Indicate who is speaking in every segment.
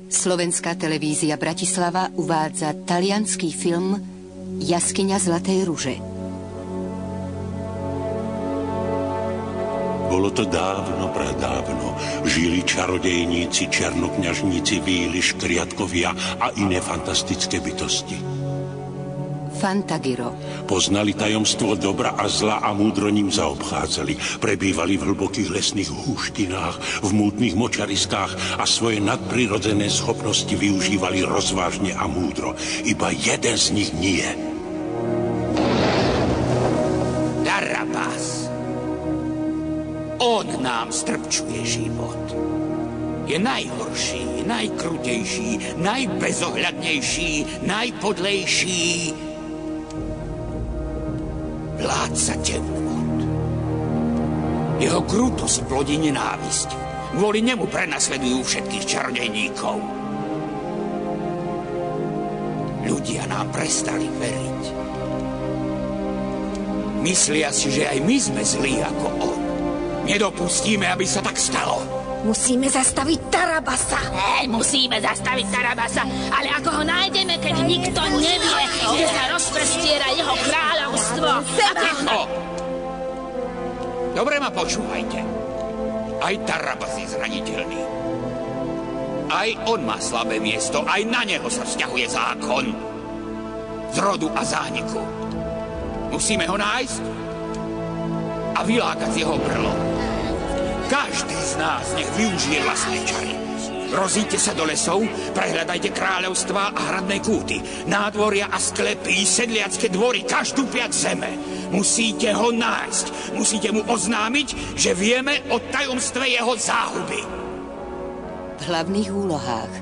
Speaker 1: Slovenská televízia Bratislava uvádza taliansky film Jaskyňa Zlatej ruže.
Speaker 2: Bolo to dávno, pradávno. Žili čarodejníci, černokňažníci, víly, škriatkovia a iné fantastické bytosti.
Speaker 1: Fantagiro.
Speaker 2: Poznali tajomstvo dobra a zla a múdro ním zaobchádzali. Prebývali v hlbokých lesných húštinách, v mútnych močariskách a svoje nadprirodzené schopnosti využívali rozvážne a múdro. Iba jeden z nich nie.
Speaker 3: Darabás. On nám strpčuje život. Je najhorší, najkrutejší, najbezohľadnejší, najpodlejší. Vládca temnôt. Jeho krutosť plodí nenávisť. Kvôli nemu prenasledujú všetkých čarodejníkov. Ľudia nám prestali veriť. Myslia si, že aj my sme zlí ako on. Nedopustíme, aby sa tak stalo.
Speaker 4: Musíme zastaviť Tarabasa.
Speaker 5: Musíme zastaviť Tarabasa, ale ako ho nájdeme, keď nikto nevie, kde sa rozprestiera jeho kráľovstvo?
Speaker 3: Ticho! Dobre ma počúvajte. Aj Tarabas je zraniteľný. Aj on má slabé miesto, aj na neho sa vzťahuje zákon. Z rodu a zániku. Musíme ho nájsť a vylákať z jeho brlov. Každý z nás nech využije vlastné čary. Rozíďte sa do lesov, prehľadajte kráľovstvá a hradné kúty, nádvoria a sklepy, sedliacké dvory, každú piac zeme. Musíte ho nájsť. Musíte mu oznámiť, že vieme o tajomstve jeho záhuby.
Speaker 1: V hlavných úlohách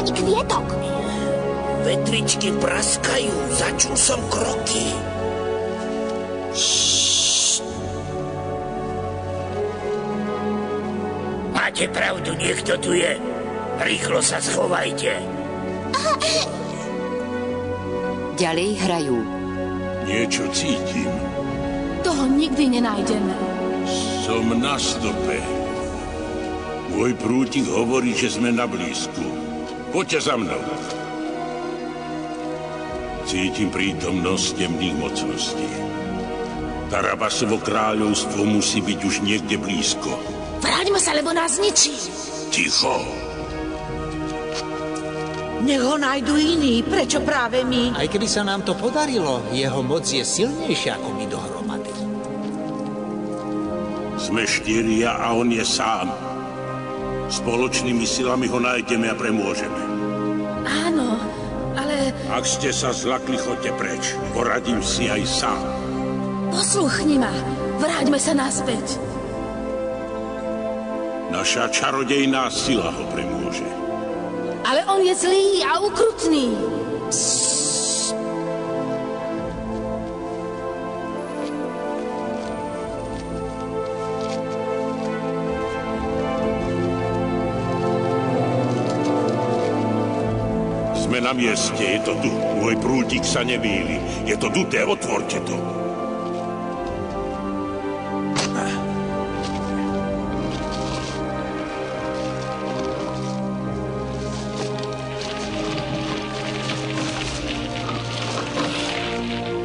Speaker 4: ani kvietok.
Speaker 6: Vetričky praskajú, začul som kroky. Ššt. Máte pravdu, niekto tu je. Rýchlo sa schovajte.
Speaker 1: Ďalej hrajú.
Speaker 2: Niečo cítim.
Speaker 5: Toho nikdy nenájdeme.
Speaker 2: Som na stope. Môj prútik hovorí, že sme na blízku. Poďte za mnou. Cítim prítomnosť temných mocností. Tarabasovo kráľovstvo musí byť už niekde blízko.
Speaker 5: Vráťme sa, lebo nás zničí.
Speaker 2: Ticho.
Speaker 7: Nech ho nájdu iní, prečo práve my?
Speaker 8: Aj keby sa nám to podarilo, jeho moc je silnejšia ako my dohromady.
Speaker 2: Sme štyria a on je sám. Spoločnými silami ho nájdeme a premôžeme.
Speaker 5: Áno, ale...
Speaker 2: Ak ste sa zlakli, choďte preč. Poradím si aj sám.
Speaker 5: Posluchni ma. Vráťme sa naspäť.
Speaker 2: Naša čarodejná sila ho premôže.
Speaker 5: Ale on je zlý a ukrutný.
Speaker 2: Sme na mieste, je to tu. Môj prútik sa nemýli. Je to duté, otvorte to.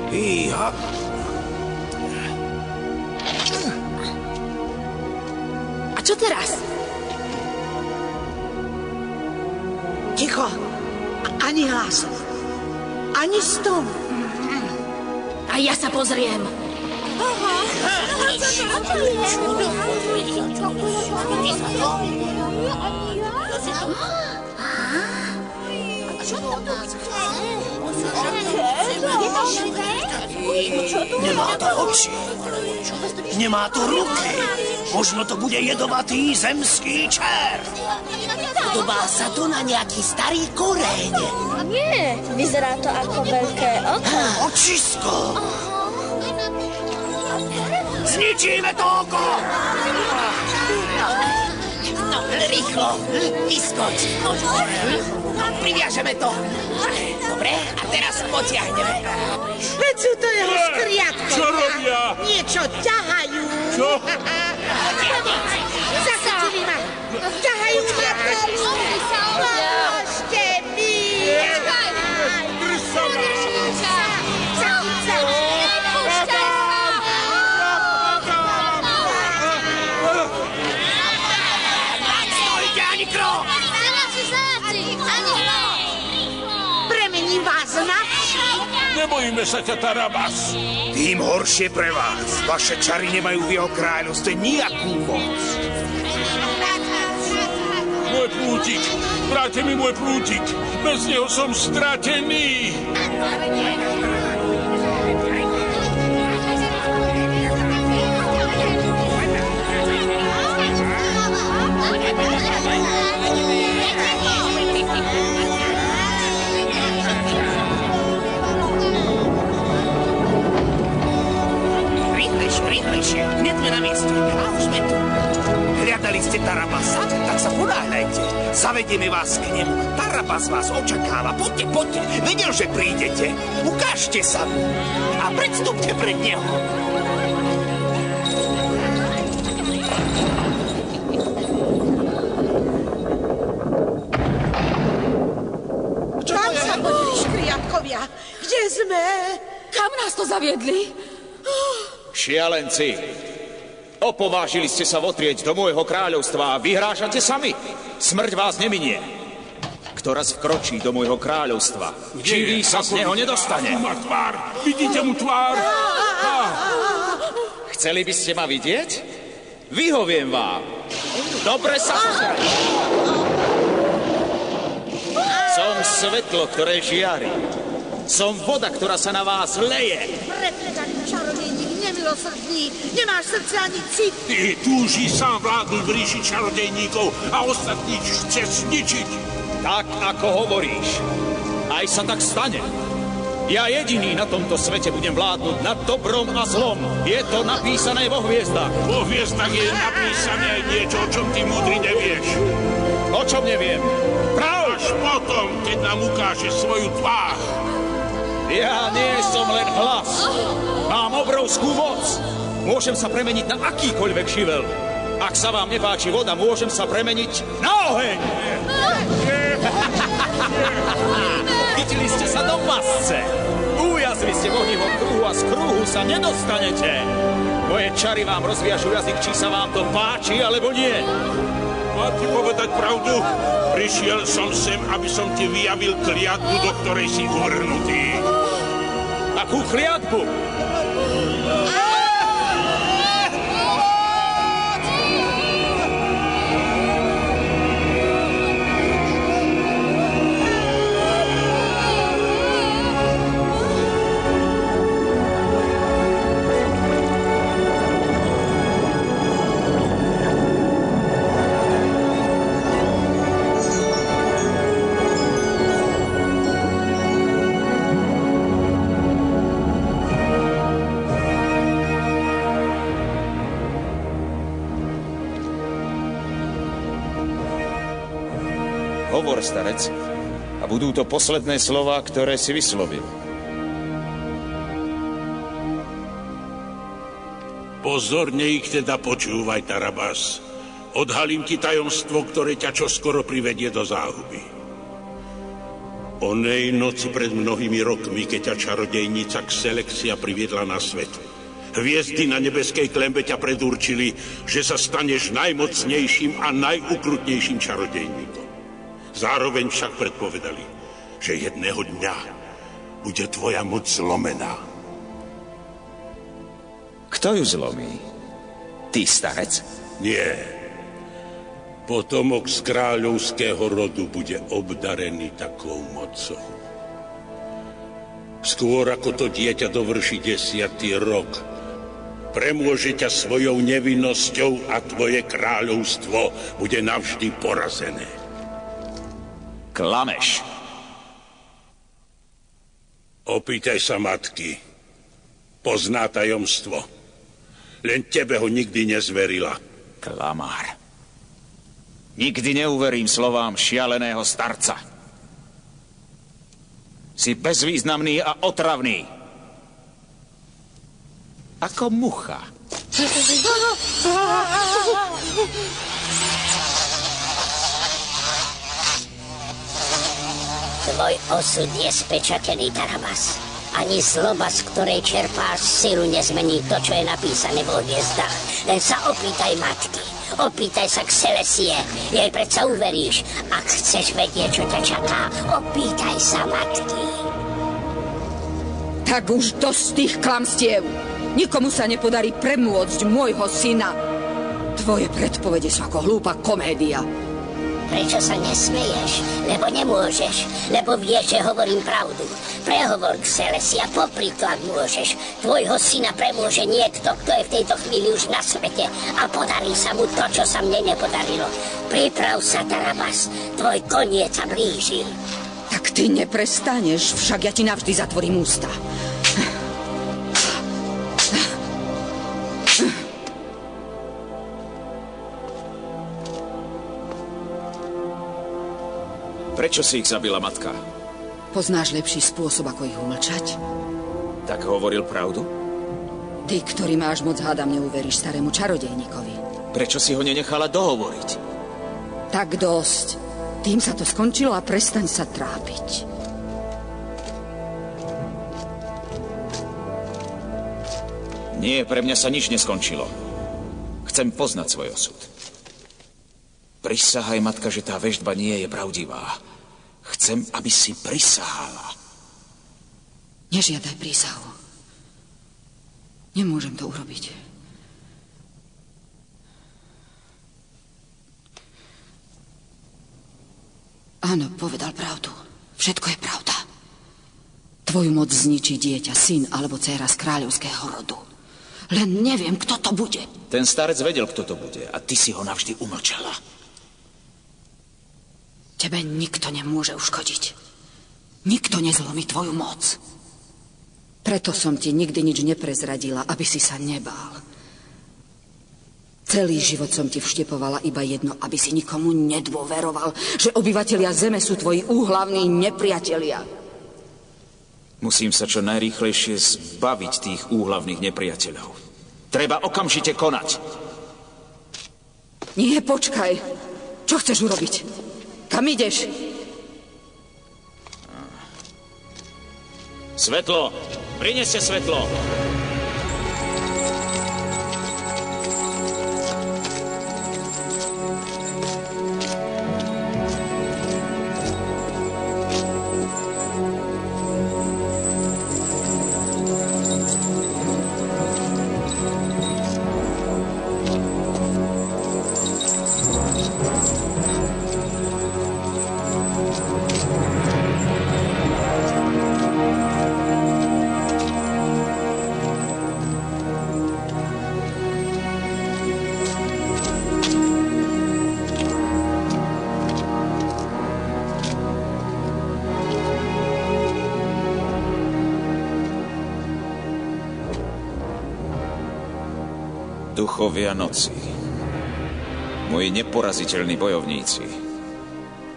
Speaker 6: Iha.
Speaker 5: A čo teraz?
Speaker 7: Ticho. Ani hlasu. Ani stonu.
Speaker 5: A ja sa pozriem.
Speaker 6: Nemá to oči. Nemá to ruky. Možno to bude jedovatý zemský čert.
Speaker 9: Podobá sa to na nejaký starý koreň.
Speaker 10: Nie, vyzerá to ako veľké oko.
Speaker 6: Očisko. Zničíme to oko.
Speaker 9: Rýchlo, vyskoč. Priviažeme to. Dobre, a teraz potiahneme.
Speaker 7: Veď sú to jeho škriatkovia.
Speaker 2: Čo robia?
Speaker 7: Niečo ťahajú.
Speaker 2: Čo?
Speaker 7: Zachytili ma. Ťahajú ma dolu. Pomôžte mi.
Speaker 2: Drž sa ma.
Speaker 9: Stojte, ani krok.
Speaker 7: Premením vás na vši.
Speaker 2: Nebojíme sa ťa, Tarabas.
Speaker 3: Tým horšie pre vás. Vaše čary nemajú v jeho kráľovstve nejakú moc.
Speaker 2: Môj prútik. Vráte mi môj prútik. Bez neho som stratený.
Speaker 3: Rýchlejšie. Hneď sme na mieste. A už sme tu. Hľadali ste Tarabasa? Tak sa ponáhľajte. Zavedieme vás k nemu. Tarabas vás očakáva. Poďte, poďte. Vedel, že prídete. Ukážte sa mu. A predstúpte pred neho.
Speaker 7: Kam sa podili škriatkovia? Kde sme?
Speaker 5: Kam nás to zaviedli?
Speaker 11: Šialenci, opovážili ste sa votrieť do môjho kráľovstva a vyhrážate sami. Smrť vás neminie. Kto raz vkročí do môjho kráľovstva, živý sa z neho nedostane.
Speaker 2: Má tvár. Vidíte mu tvár?
Speaker 11: Chceli by ste ma vidieť? Vyhoviem vám. Dobre sa pozerajte. Som svetlo, ktoré žiari. Som voda, ktorá sa na vás leje.
Speaker 7: Prepledaný čarodejník, nemilosrdný, nemáš srdce ani cit.
Speaker 2: Ty túži sám vládnuť v ríši čarodejníkov a ostatní chce zničiť.
Speaker 11: Tak, ako hovoríš. Aj sa tak stane. Ja jediný na tomto svete budem vládnuť nad dobrom a zlom. Je to napísané vo hviezdách.
Speaker 2: Vo hviezdách je napísané aj niečo, o čom ty múdry nevieš.
Speaker 11: O čom neviem? Prav!
Speaker 2: Až potom, keď nám ukáže svoju tvár.
Speaker 11: Ja nie som len hlas. Mám obrovskú moc. Môžem sa premeniť na akýkoľvek živel. Ak sa vám nepáči voda, môžem sa premeniť na oheň. Chytili ste sa do pasce. Ujazli ste v ohnivom kruhu a z kruhu sa nedostanete. Moje čary vám rozviažu jazyk, či sa vám to páči, alebo nie.
Speaker 2: Mám ti povedať pravdu? Prišiel som sem, aby som ti vyjavil kliatbu, do ktorej si uvrhnutý.
Speaker 11: Akú kliatbu? Hovor, starec, a budú to posledné slová, ktoré si vyslovil.
Speaker 2: Pozorne ich teda počúvaj, Tarabas. Odhalím ti tajomstvo, ktoré ťa čoskoro privedie do záhuby. Onej noci pred mnohými rokmi, keď ťa čarodejnica Xelexia priviedla na svet, hviezdy na nebeskej klembe ťa predurčili, že sa staneš najmocnejším a najukrutnejším čarodejníkom. Zároveň však predpovedali, že jedného dňa bude tvoja moc zlomená.
Speaker 11: Kto ju zlomí? Ty, starec?
Speaker 2: Nie. Potomok z kráľovského rodu bude obdarený takou mocou. Skôr ako to dieťa dovrší 10. rok, premôže ťa svojou nevinnosťou a tvoje kráľovstvo bude navždy porazené.
Speaker 11: Klameš.
Speaker 2: Opýtaj sa matky. Pozná tajomstvo. Len tebe ho nikdy nezverila.
Speaker 11: Klamár. Nikdy neuverím slovám šialeného starca. Si bezvýznamný a otravný. Ako mucha.
Speaker 9: Tvoj osud je spečatený, Tarabas. Ani zloba, z ktorej čerpáš silu, nezmení to, čo je napísané vo hviezdách. Len sa opýtaj matky. Opýtaj sa Xelesie. Jej predsa uveríš. Ak chceš vedieť, čo ťa čaká, opýtaj sa matky.
Speaker 12: Tak už dosť tých klamstiev. Nikomu sa nepodarí premôcť môjho syna. Tvoje predpovede sú ako hlúpa komédia.
Speaker 9: Prečo sa nesmeješ? Lebo nemôžeš. Lebo vieš, že hovorím pravdu. Prehovor, Xelesia, popri to, ak môžeš. Tvojho syna premôže niekto, kto je v tejto chvíli už na svete. A podarí sa mu to, čo sa mne nepodarilo. Priprav sa, Tarabas. Tvoj koniec sa blíži.
Speaker 12: Tak ty neprestaneš, však ja ti navždy zatvorím ústa.
Speaker 11: Prečo si ich zabila, matka?
Speaker 12: Poznáš lepší spôsob, ako ich umlčať?
Speaker 11: Tak hovoril pravdu?
Speaker 12: Ty, ktorý máš moc, hádam, neuveríš starému čarodejníkovi.
Speaker 11: Prečo si ho nenechala dohovoriť?
Speaker 12: Tak dosť. Tým sa to skončilo a prestaň sa trápiť.
Speaker 11: Nie, pre mňa sa nič neskončilo. Chcem poznať svoj osud. Prisahaj, matka, že tá veštba nie je pravdivá. Chcem, aby si prisahala.
Speaker 12: Nežiadaj prísahu. Nemôžem to urobiť. Áno, povedal pravdu. Všetko je pravda. Tvoju moc zničí dieťa, syn alebo dcéra z kráľovského rodu. Len neviem, kto to bude.
Speaker 11: Ten starec vedel, kto to bude a ty si ho navždy umlčala.
Speaker 12: Tebe nikto nemôže uškodiť. Nikto nezlomí tvoju moc. Preto som ti nikdy nič neprezradila, aby si sa nebál. Celý život som ti vštepovala iba jedno, aby si nikomu nedôveroval, že obyvatelia zeme sú tvoji úhlavní nepriatelia.
Speaker 11: Musím sa čo najrýchlejšie zbaviť tých úhlavných nepriateľov. Treba okamžite konať.
Speaker 12: Nie, počkaj. Čo chceš urobiť? Kam ideš?
Speaker 11: Svetlo! Prineste svetlo! Duchovia noci, moji neporaziteľní bojovníci,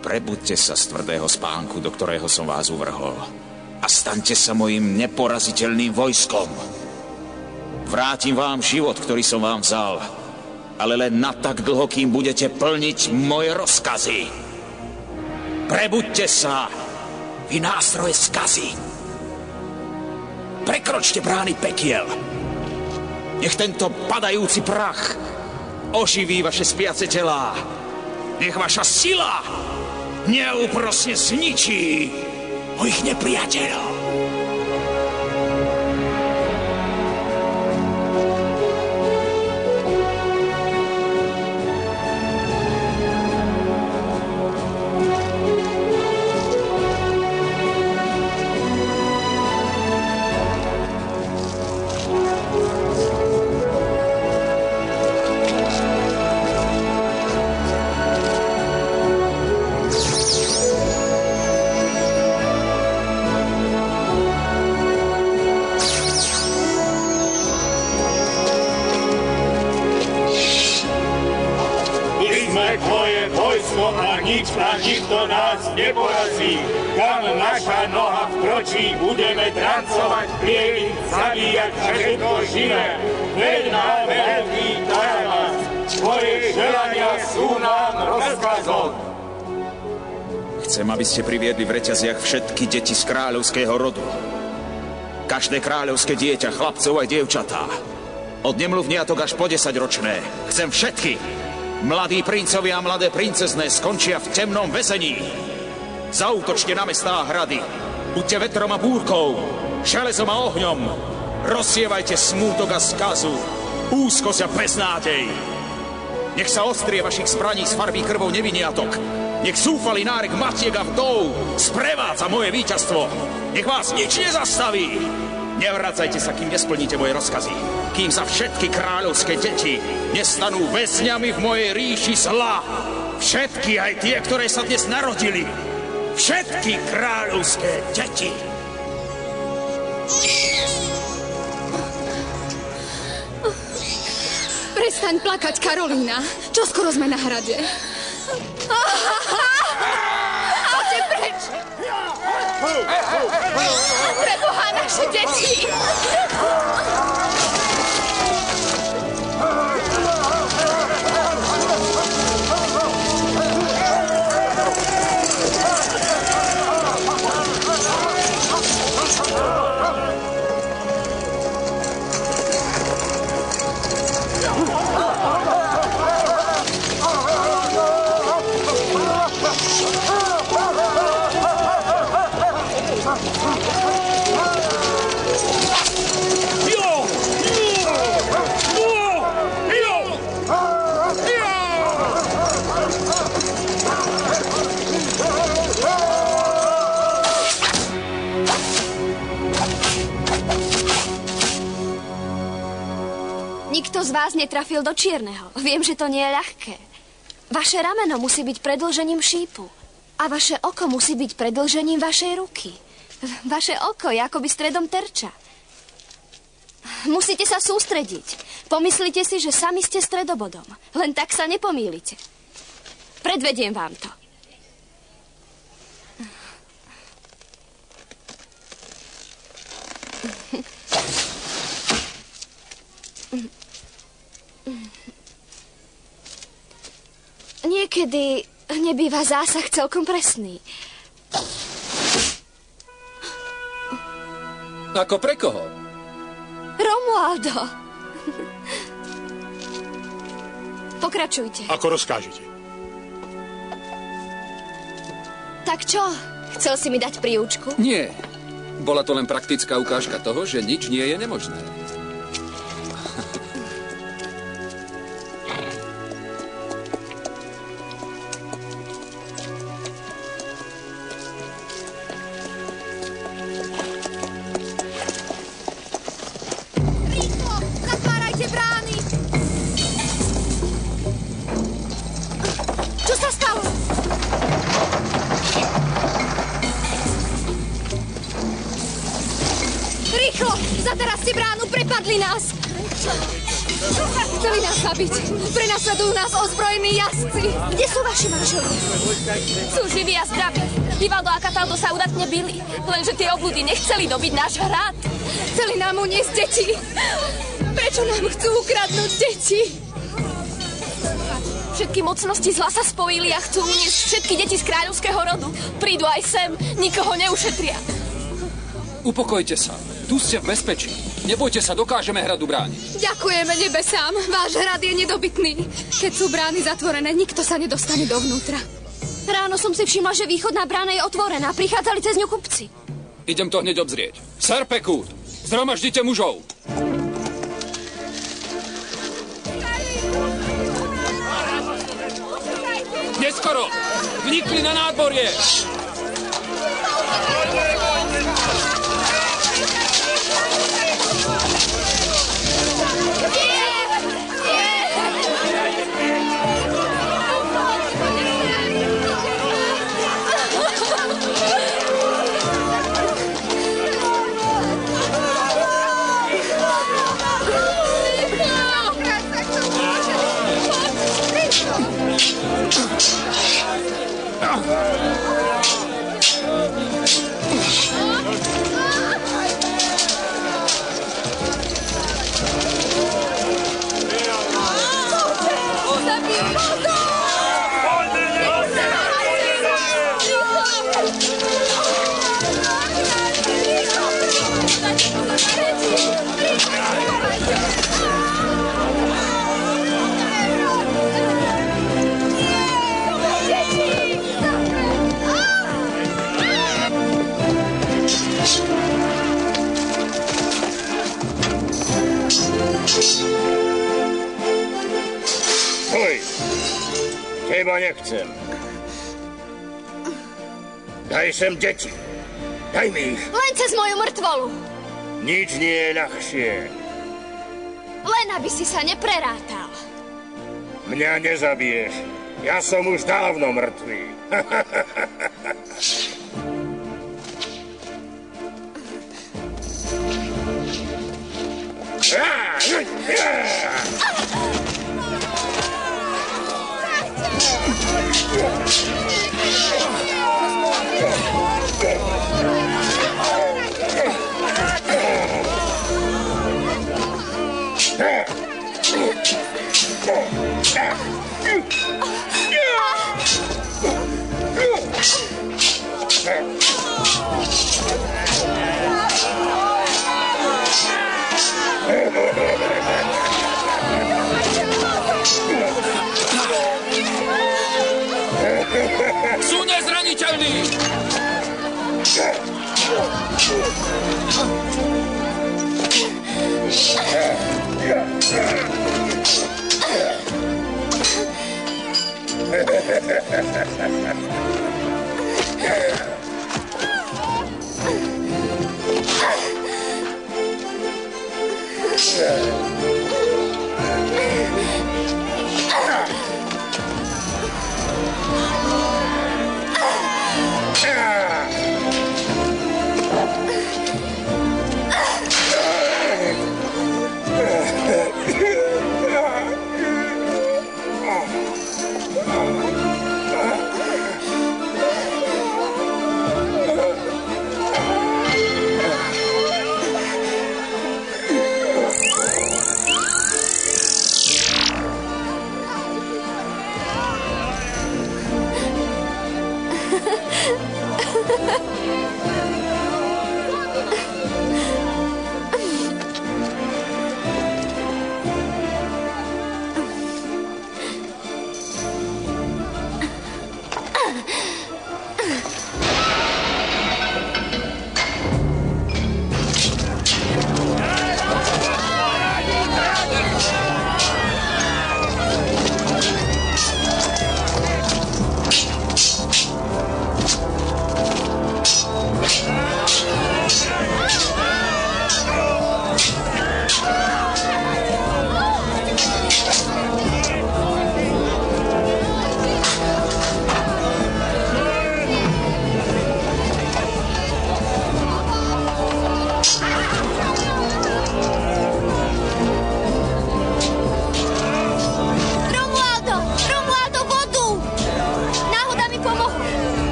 Speaker 11: prebuďte sa z tvrdého spánku, do ktorého som vás uvrhol a staňte sa mojim neporaziteľným vojskom. Vrátim vám život, ktorý som vám vzal, ale len na tak dlho, kým budete plniť moje rozkazy. Prebuďte sa, vy nástroje skazy. Prekročte brány pekiel. Nech tento padajúci prach oživí vaše spiace telá. Nech vaša sila neúprosne zničí mojich nepriateľov.
Speaker 13: Slovensko a nikto nás neporazí. Kam naša noha vkročí, budeme drancovať, plieniť, zabíjať všetko živé. Veď nám veľký Tarabas, tvoje želania sú nám rozkazom.
Speaker 11: Chcem, aby ste priviedli v reťaziach všetky deti z kráľovského rodu. Každé kráľovské dieťa, chlapcov aj dievčatá. Od nemluvniatok až po 10-ročné. Chcem všetky. Mladí princovia a mladé princezné skončia v temnom väzení. Zaútočte na mestá a hrady. Buďte vetrom a búrkou, železom a ohňom. Rozsievajte smútok a skazu, úzkosť a beznádej. Nech sa ostrie vašich zbraní z farby krvou neviniatok. Nech zúfalý nárek matiek a vdov sprevádza moje víťazstvo. Nech vás nič nezastaví. Nevracajte sa, kým nesplníte moje rozkazy. Kým sa všetky kráľovské deti nestanú väzňami v mojej ríši zla. Všetky, aj tie, ktoré sa dnes narodili. Všetky kráľovské deti.
Speaker 14: Prestaň plakať, Karolína. Čoskoro sme na hrade. Poďte preč! Preboha, naše deti!
Speaker 15: Nikto z vás netrafil do čierneho. Viem, že to nie je ľahké. Vaše rameno musí byť predĺžením šípu. A vaše oko musí byť predĺžením vašej ruky. Vaše oko je akoby stredom terča. Musíte sa sústrediť. Pomyslite si, že sami ste stredobodom. Len tak sa nepomýlite. Predvediem vám to. Niekedy nebýva zásah celkom presný.
Speaker 16: Ako pre koho?
Speaker 15: Romualdo. Pokračujte.
Speaker 17: Ako rozkážete.
Speaker 15: Tak čo? Chcel si mi dať príučku?
Speaker 16: Nie. Bola to len praktická ukážka toho, že nič nie je nemožné.
Speaker 14: Chceli nás zabiť. Prenasledujú nás ozbrojení jazdci.
Speaker 15: Kde sú vaši manželia? Sú živí a zdraví. Vivaldo a Cataldo sa udatne bili. Lenže tie obludy nechceli dobiť náš hrad.
Speaker 14: Chceli nám uniesť deti. Prečo nám chcú ukradnúť deti?
Speaker 15: Všetky mocnosti zla sa spojili a chcú uniesť všetky deti z kráľovského rodu. Prídu aj sem, nikoho neušetria.
Speaker 16: Upokojte sa. Tu ste v bezpečí. Nebojte sa, dokážeme hradu brániť.
Speaker 14: Ďakujeme nebesám. Váš hrad je nedobytný. Keď sú brány zatvorené, nikto sa nedostane dovnútra.
Speaker 15: Ráno som si všimla, že východná brána je otvorená. Prichádzali cez ňu kupci.
Speaker 16: Idem to hneď obzrieť. Serpekút, zhromaždite mužov. Neskoro! Vnikli na nádvorie!
Speaker 13: nechcem. Daj sem deti. Daj mi ich.
Speaker 15: Len cez moju mŕtvolu.
Speaker 13: Nič nie je ľahšie.
Speaker 15: Len aby si sa neprerátal.
Speaker 13: Mňa nezabiješ. Ja som už dávno mŕtvý.
Speaker 16: Sú nezraniteľní!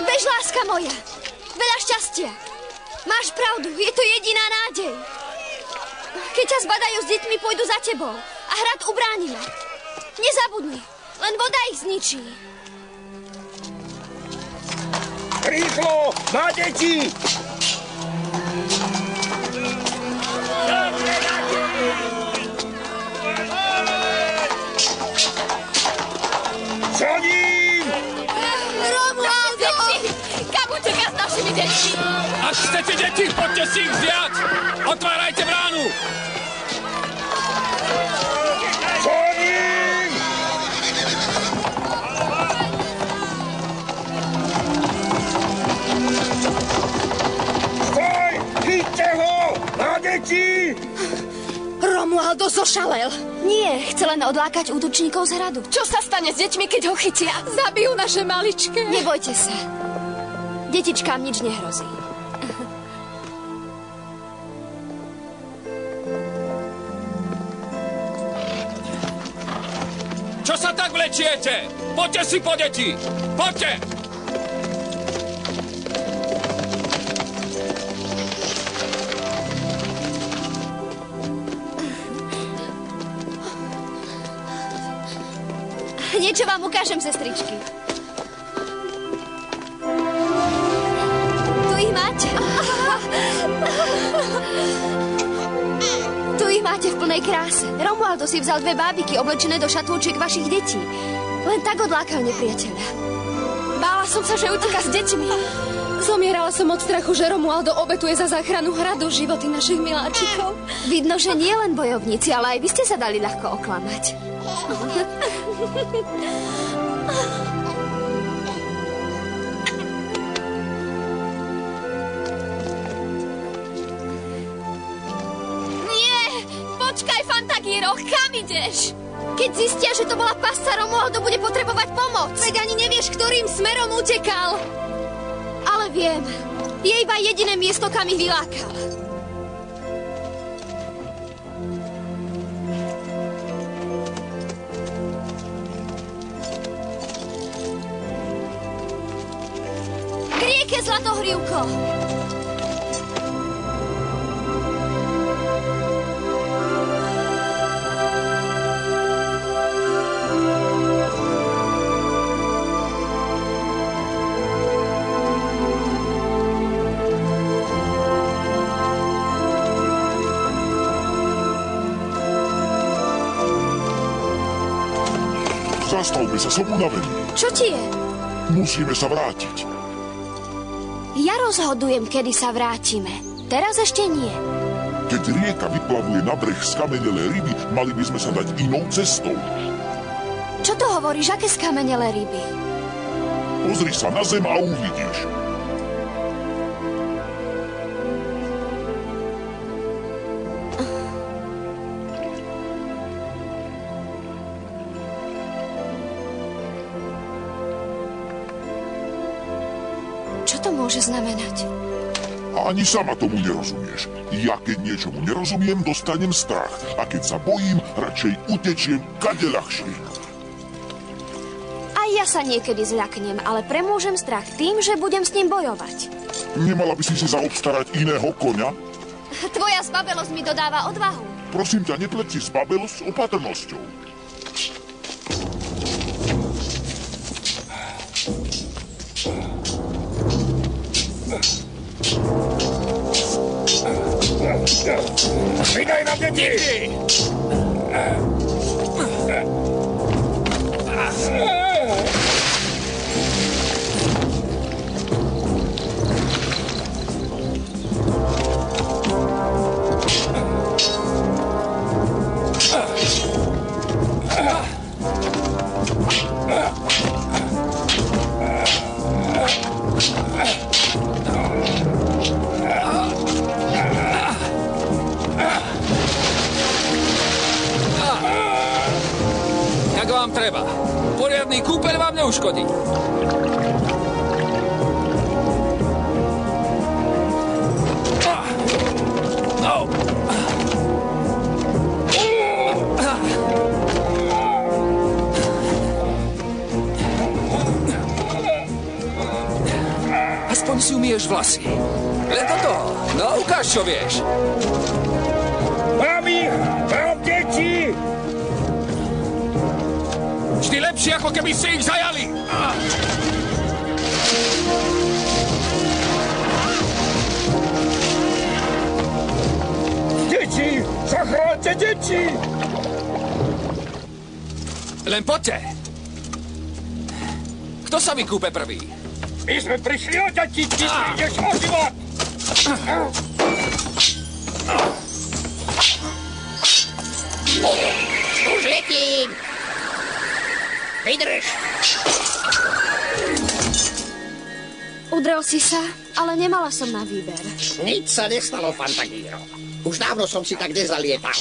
Speaker 15: Bež, láska moja. Veľa šťastia. Máš pravdu, je to jediná nádej. Keď ťa zbadajú s deťmi, pôjdu za tebou. A hrad ubránime. Nezabudni, len voda ich zničí.
Speaker 13: Rýchlo, má deti! Za ním!
Speaker 5: Romualdo! Kam uteká s našimi deťmi?
Speaker 16: Ak chcete deti, poďte si ich vziať! Otvárajte bránu!
Speaker 13: Za ním! Stoj! Chyťte ho! Má deti!
Speaker 4: Romualdo zošalel.
Speaker 15: Nie, chce len odlákať útočníkov z hradu.
Speaker 14: Čo sa stane s deťmi, keď ho chytia? Zabijú naše maličké.
Speaker 15: Nebojte sa. Detičkám nič nehrozí.
Speaker 16: Čo sa tak vlečiete? Poďte si po deti! Poďte!
Speaker 15: Niečo vám ukážem, sestričky. Tu ich máte. Tu ich máte v plnej kráse. Romualdo si vzal 2 bábiky oblečené do šatôčiek vašich detí. Len tak odlákal nepriateľa. som sa, že uteká s deťmi.
Speaker 14: Zomierala som od strachu, že Romualdo obetuje za záchranu hradu životy našich miláčikov.
Speaker 15: Vidno, že nie len bojovníci, ale aj vy ste sa dali ľahko oklamať. Nie! Počkaj, Fantagiro, kam ideš? Keď zistia, že to bola pasca, Romualdo bude potrebovať pomoc.
Speaker 14: Veď ani nevieš, ktorým smerom utekal.
Speaker 15: Ale viem. Je iba jediné miesto, kam ich vylákal. K rieke, Zlatohrivko!
Speaker 17: Zastavme sa, som unavený.
Speaker 15: Čo ti je?
Speaker 17: Musíme sa vrátiť.
Speaker 15: Ja rozhodujem, kedy sa vrátime. Teraz ešte nie.
Speaker 17: Keď rieka vyplavuje na breh skamenelé ryby, mali by sme sa dať inou cestou.
Speaker 15: Čo to hovoríš? Aké skamenelé ryby?
Speaker 17: Pozri sa na zem a uvidíš.
Speaker 15: Môže znamenať.
Speaker 17: Ani sama tomu nerozumieš. Ja keď niečomu nerozumiem, dostanem strach. A keď sa bojím, radšej utečiem kade ľahšie.
Speaker 15: Aj ja sa niekedy zľaknem, ale premôžem strach tým, že budem s ním bojovať.
Speaker 17: Nemala by si zaobstarať iného koňa?
Speaker 15: Tvoja zbabelosť mi dodáva odvahu.
Speaker 17: Prosím ťa, nepleť si zbabelosť s opatrnosťou.
Speaker 13: Vydaj na deti!
Speaker 16: Vám treba. Poriadny kúpeľ vám neuškodí. Aspoň si umieš vlasy. Len toto. No, ukáž, čo vieš.
Speaker 13: Mám ich! Mám deti!
Speaker 16: Vždy lepšie, ako keby ste ich zajali.
Speaker 13: Deti! Zachráňte deti!
Speaker 16: Len poďte. Kto sa vykúpe prvý?
Speaker 13: My sme prišli o deti, ty prídeš o život!
Speaker 9: Už letím! Vydrž!
Speaker 15: Udrel si sa, ale nemala som na výber.
Speaker 9: Nič sa nestalo, Fantagiro. Už dávno som si tak nezalietal.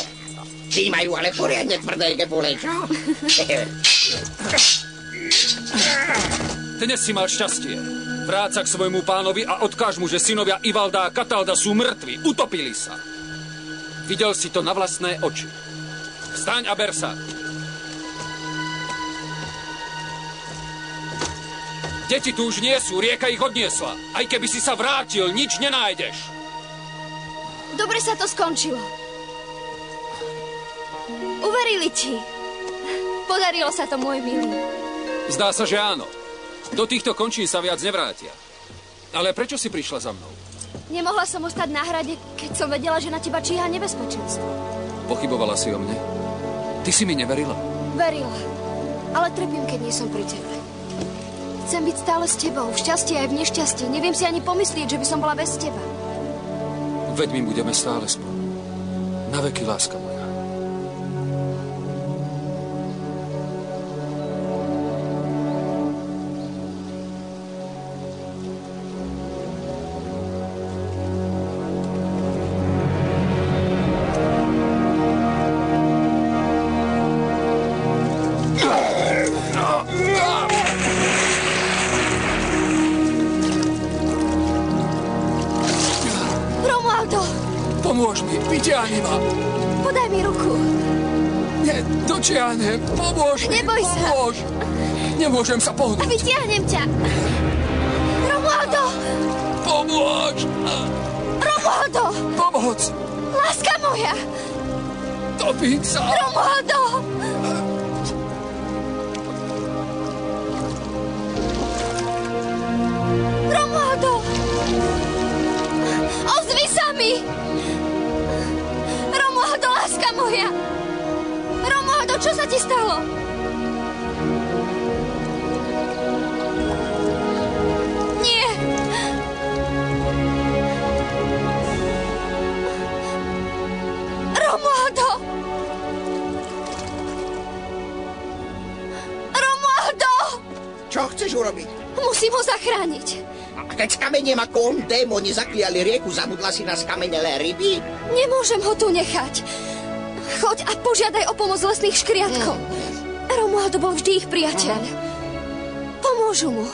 Speaker 9: Tí majú ale poriadne tvrdé gebule, čo?
Speaker 16: Dnes si mal šťastie. Vráť sa k svojmu pánovi a odkáž mu, že synovia Ivalda a Katalda sú mŕtvi. Utopili sa. Videl si to na vlastné oči. Vstaň a ber sa. Deti tu už nie sú, rieka ich odniesla. Aj keby si sa vrátil, nič nenájdeš.
Speaker 15: Dobre sa to skončilo. Uverili ti. Podarilo sa to, môj milý.
Speaker 16: Zdá sa, že áno. Do týchto končín sa viac nevrátia. Ale prečo si prišla za mnou?
Speaker 15: Nemohla som ostať na hrade, keď som vedela, že na teba číha nebezpečenstvo.
Speaker 16: Pochybovala si o mne? Ty si mi neverila?
Speaker 15: Verila. Ale trpím, keď nie som pri tebe. chcem byť stále s tebou, v šťastí aj v nešťastí. Neviem si ani pomyslieť, že by som bola bez teba.
Speaker 16: Veď my budeme stále spolu. Na veky, láska moja. Pomôž mi, vyťahni ma.
Speaker 15: Podaj mi ruku.
Speaker 16: Nie, dotiahnem, pomôž mi.
Speaker 15: Neboj sa.
Speaker 16: Pomôž. Nemôžem sa pohnúť.
Speaker 15: Vyťahnem ťa. Romualdo!
Speaker 16: Pomôž.
Speaker 15: Romualdo!
Speaker 16: Pomoc.
Speaker 15: Láska moja.
Speaker 16: Topiť sa.
Speaker 15: Romualdo! Romualdo! Ozvi sa mi! Romualdo, láska moja! Romualdo, čo sa ti stalo? Nie! Romualdo! Romualdo!
Speaker 18: Čo chceš urobiť?
Speaker 15: Musím ho zachrániť.
Speaker 18: A keď skameniem ako on démoni zakliali rieku, zabudla si na skamenelé ryby?
Speaker 15: Nemôžem ho tu nechať. Choď a požiadaj o pomoc lesných škriatkov. Romualdo bol vždy ich priateľ. Pomôžu mu.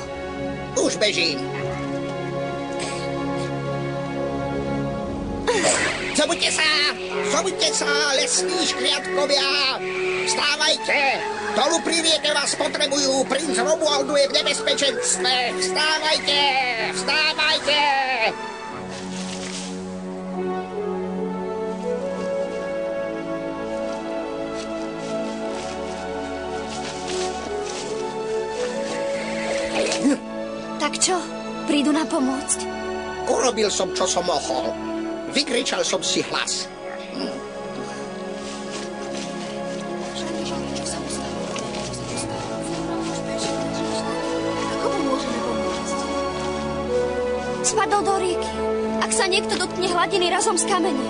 Speaker 18: Už bežím. Zobuďte sa, lesní škriatkovia! Vstávajte! Dolu pri rieke vás potrebujú, princ Romualdo je v nebezpečenstve! Vstávajte! Vstávajte!
Speaker 15: Tak čo? Prídu nám pomôcť?
Speaker 18: Urobil som, čo som mohol. Vykričal som si hlas.
Speaker 15: Spadol do rieky. Ak sa niekto dotkne hladiny, razom skamenie.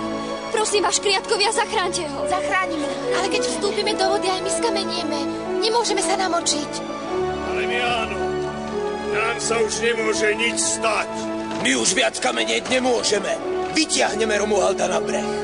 Speaker 15: Prosím vás, škriatkovia, zachránte ho.
Speaker 4: Zachránime, ale keď vstúpime do vody, aj my skamenieme. Nemôžeme sa namočiť.
Speaker 13: Ale my áno. Nám sa už nemôže nič stať.
Speaker 6: My už viac kamenieť nemôžeme. Vytiahneme Romualda na breh.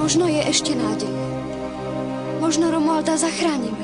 Speaker 15: Možno je ešte nádej. Možno Romualda zachránime.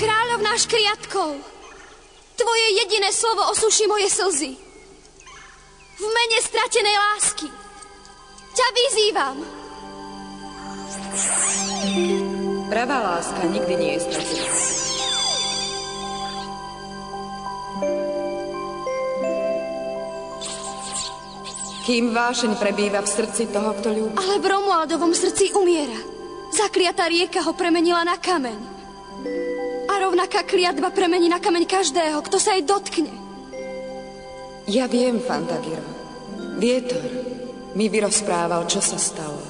Speaker 15: Kráľovná škriatkov, tvoje jediné slovo osuší moje slzy. V mene stratenej lásky ťa vyzývam.
Speaker 19: Pravá láska nikdy nie je stratená. Kým vášeň prebýva v srdci toho, kto ľúbi.
Speaker 15: Ale v Romualdovom srdci umiera. Zakliatá rieka ho premenila na kameň. A rovnaká kliatba premení na kameň každého, kto sa jej dotkne.
Speaker 19: Ja viem, Fantagiro. Vietor mi vyrozprával, čo sa stalo.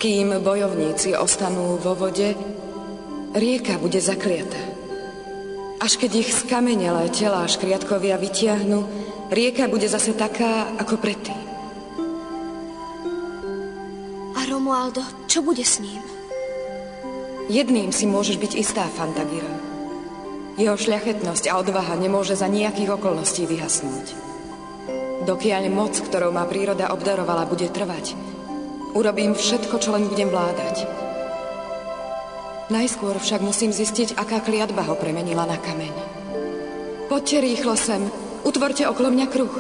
Speaker 19: Kým bojovníci ostanú vo vode, rieka bude zakliatá. Až keď ich skamenelé telá škriatkovia vytiahnu, rieka bude zase taká, ako predtým.
Speaker 15: A Romualdo, čo bude s ním?
Speaker 19: Jedným si môžeš byť istá, Fantagiro. Jeho šľachetnosť a odvaha nemôže za nejakých okolností vyhasnúť. Dokiaľ moc, ktorou ma príroda obdarovala, bude trvať, urobím všetko, čo len budem vládať. Najskôr však musím zistiť, aká kliatba ho premenila na kameň. Poďte rýchlo sem, utvorte okolo mňa kruh.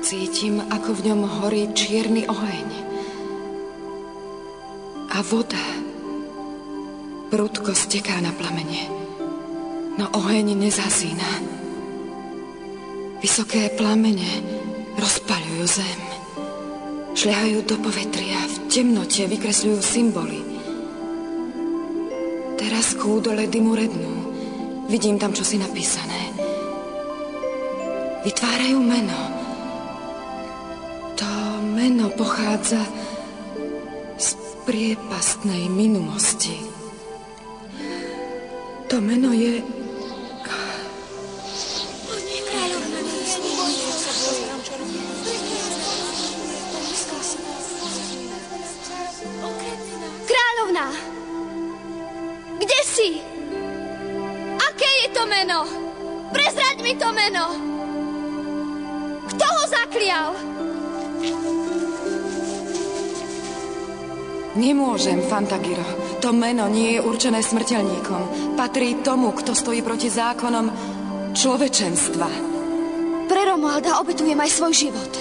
Speaker 19: Cítim, ako v ňom horí čierny oheň. A voda prudko steká na plamene, no oheň nezhasína. Vysoké plamene rozpaľujú zem, šľahajú do povetria, v temnote vykresľujú symboly. Teraz kúdole dymu rednú, vidím tam čosi napísané. Vytvárajú meno. To meno pochádza z priepastnej minulosti. To meno je...
Speaker 15: Kráľovná! Kde si? Aké je to meno? Prezraď mi to meno! Kto ho zaklial?
Speaker 19: Nemôžem, Fantagiro. To meno nie je určené smrteľníkom. Patrí tomu, kto stojí proti zákonom človečenstva.
Speaker 15: Pre Romualda obetujem aj svoj život.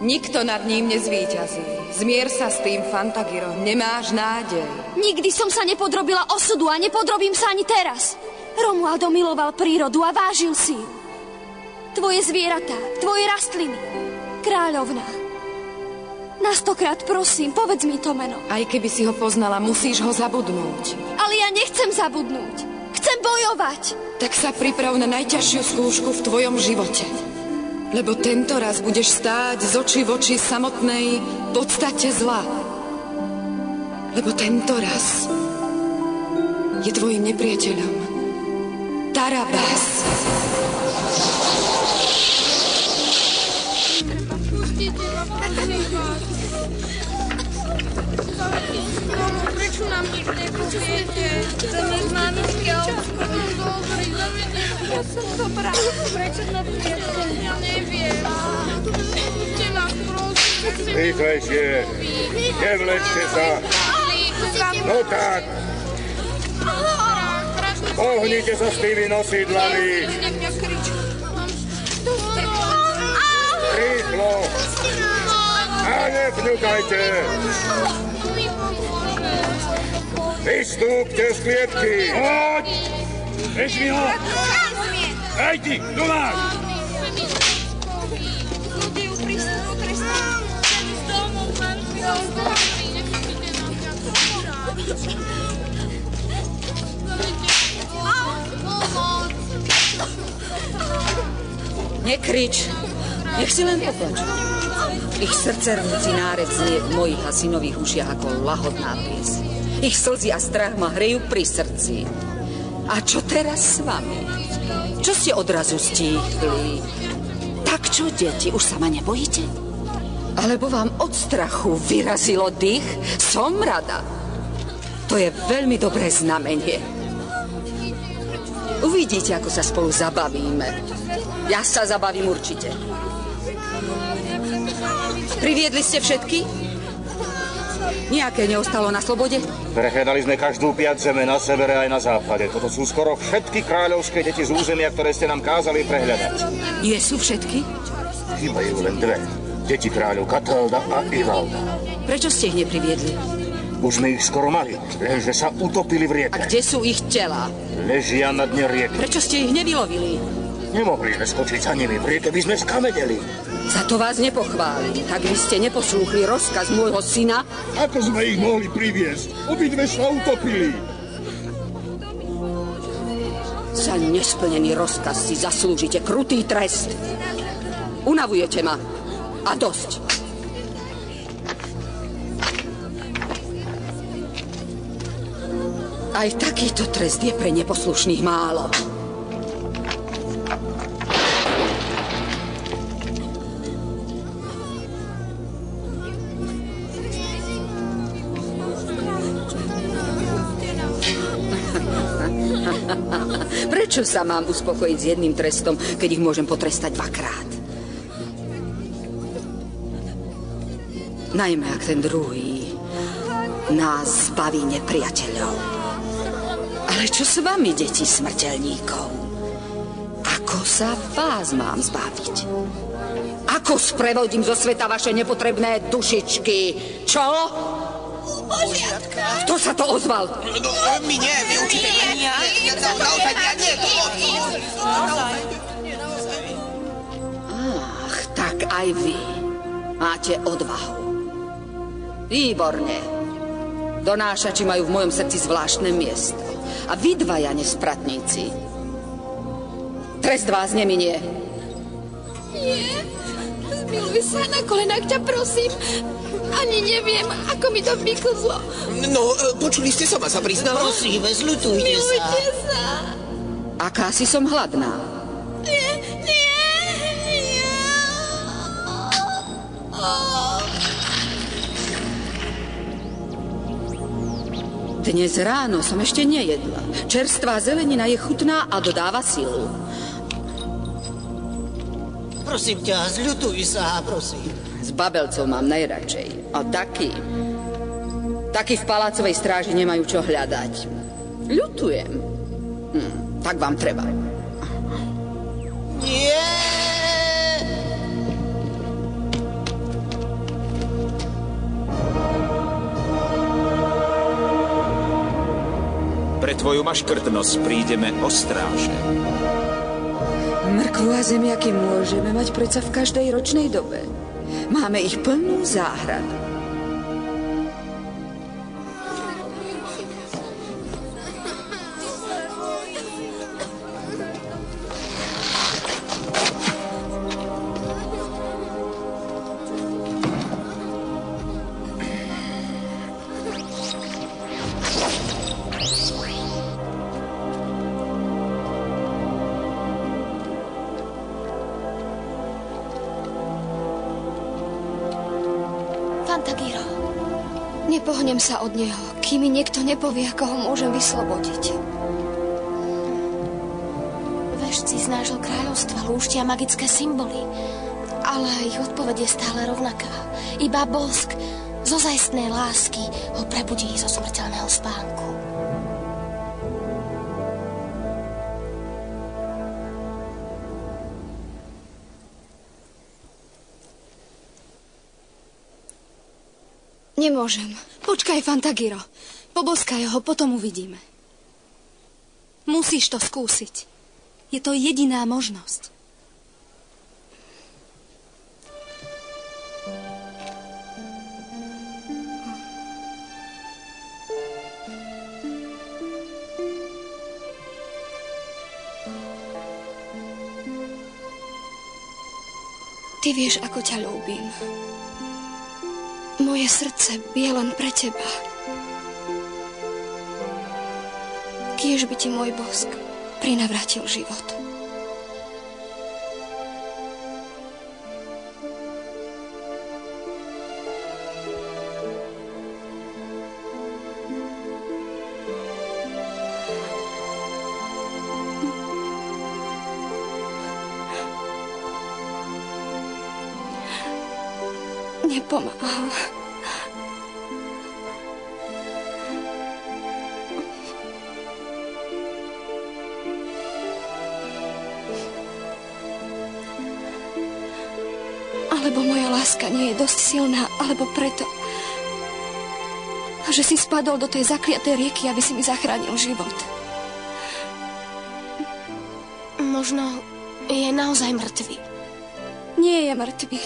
Speaker 19: Nikto nad ním nezvíťazí. Zmier sa s tým, Fantagiro. Nemáš nádej.
Speaker 15: Nikdy som sa nepodrobila osudu a nepodrobím sa ani teraz. Romualdo miloval prírodu a vážil si ju. Tvoje zvieratá, tvoje rastliny. Kráľovná. Na 100-krát prosím, povedz mi to meno.
Speaker 19: Aj keby si ho poznala, musíš ho zabudnúť.
Speaker 15: Ale ja nechcem zabudnúť. Chcem bojovať.
Speaker 19: Tak sa priprav na najťažšiu skúšku v tvojom živote. Lebo tento raz budeš stáť z očí v oči samotnej podstate zla. Lebo tento raz je tvojim nepriateľom Tarabas.
Speaker 7: Prečo nám nič nepoviete? Chceme z mamičky a ja som to práve. Prečo to viete? Ja neviem. Puste nás, prosím.
Speaker 13: Rýchlejšie. Nevlečte sa. No tak. Pohnite sa s tými nosidlami. Rýchlo. A nevňukajte. Vystúpte z klietky.
Speaker 2: Poď! Veď mi ho! Hej ty, kto máš?
Speaker 12: Nekrič, nech si len poplačú. Ich srdcervúci nárec znie v mojich a synových ušiach ako lahodná piesť. Ich slzy a strach ma hrejú pri srdci. A čo teraz s vami? Čo ste odrazu stíchli? Tak čo, deti, už sa ma nebojíte? Alebo vám od strachu vyrazilo dých? Som rada. To je veľmi dobré znamenie. Uvidíte, ako sa spolu zabavíme. Ja sa zabavím určite. Priviedli ste všetky? Nejaké neostalo na slobode?
Speaker 13: Prehľadali sme každú piac zeme na severe aj na západe. Toto sú skoro všetky kráľovské deti z územia, ktoré ste nám kázali prehľadať.
Speaker 12: Nie sú všetky?
Speaker 13: Chýbajú len dve.
Speaker 6: Deti kráľov Katalda a Ivalda.
Speaker 12: Prečo ste ich nepriviedli?
Speaker 6: Už sme ich skoro mali, lenže sa utopili v rieke.
Speaker 12: A kde sú ich tela?
Speaker 6: Ležia na dne rieky.
Speaker 12: Prečo ste ich nevylovili?
Speaker 6: Nemohli sme skočiť za nimi, v rieke by sme skamedeli.
Speaker 12: Za to vás nepochválim. Tak vy ste neposlúchli rozkaz môjho syna?
Speaker 17: Ako sme ich mohli priviesť? Obidve sa utopili.
Speaker 12: Za nesplnený rozkaz si zaslúžite krutý trest. Unavujete ma. A dosť. Aj takýto trest je pre neposlušných málo. Prečo sa mám uspokojiť s jedným trestom, keď ich môžem potrestať dvakrát? Najmä ak ten druhý nás zbaví nepriateľov. Ale čo s vami, deti smrteľníkov? Ako sa vás mám zbaviť? Ako sprevodím zo sveta vaše nepotrebné dušičky? Čo?
Speaker 18: Božiatka.
Speaker 12: Kto sa to ozval?
Speaker 18: No, my nie, vy určite nie. Naozaj nie.
Speaker 12: Ach, tak aj vy máte odvahu. Výborne. Donášači majú v mojom srdci zvláštne miesto. A vy dvaja nespratníci. Trest vás neminie.
Speaker 14: Nie. Zmiluj sa, na kolenách ťa prosím. Ani neviem, ako mi to vyklzlo.
Speaker 18: No, počuli ste, sama sa priznala?
Speaker 6: Prosíme, zľutujte sa.
Speaker 14: Milujte sa.
Speaker 12: Aká si som hladná.
Speaker 14: Nie.
Speaker 12: Dnes ráno som ešte nejedla. Čerstvá zelenina je chutná a dodáva silu.
Speaker 6: Prosím ťa, zľutuj sa, prosím.
Speaker 12: S babelcov mám najradšej. A takí v palácovej stráži nemajú čo hľadať. Ľutujem. Tak vám treba.
Speaker 6: Nie!
Speaker 11: Pre tvoju maškrtnosť prídeme o stráže.
Speaker 12: Mrkvu a zemiaky môžeme mať predsa v každej ročnej dobe. Máme ich plnú záhradu.
Speaker 15: Fantagiro, nepohnem sa od neho, kým mi niekto nepovie, ako ho môžem vyslobodiť. Veštci z nášho kráľovstva lúštia magické symboly, ale ich odpoveď je stále rovnaká. Iba bosk z ozajstnej lásky ho prebudí zo smrteľného spánku.
Speaker 14: Nemôžem. Počkaj, Fantagiro. Poboskaj ho, potom uvidíme. Musíš to skúsiť. Je to jediná možnosť. Ty vieš, ako ťa ľúbim. Moje srdce bije len pre teba. Kiež by ti môj bosk prinavrátil život. Nepomáha.
Speaker 15: Alebo moja láska nie je dosť silná, alebo preto, že si spadol do tej zakliatej rieky, aby si mi zachránil život.
Speaker 14: Možno je naozaj mŕtvy.
Speaker 15: Nie je mŕtvy.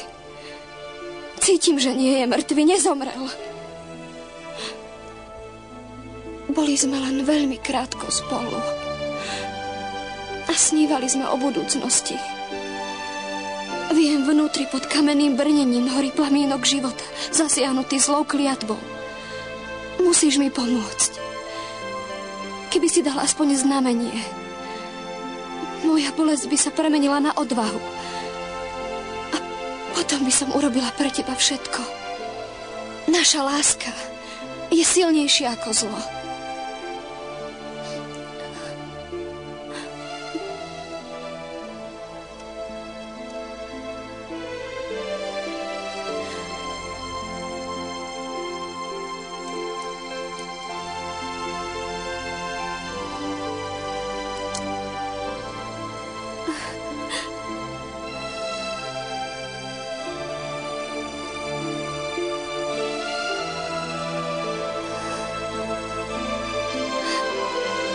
Speaker 15: Cítim, že nie je mŕtvy, nezomrel. Boli sme len veľmi krátko spolu. A snívali sme o budúcnosti. Viem, vnútri pod kamenným brnením horí plamienok života, zasiahnutý zlou kliatbou. Musíš mi pomôcť. Keby si dal aspoň znamenie. Moja bolesť by sa premenila na odvahu. A potom by som urobila pre teba všetko. Naša láska je silnejšia ako zlo.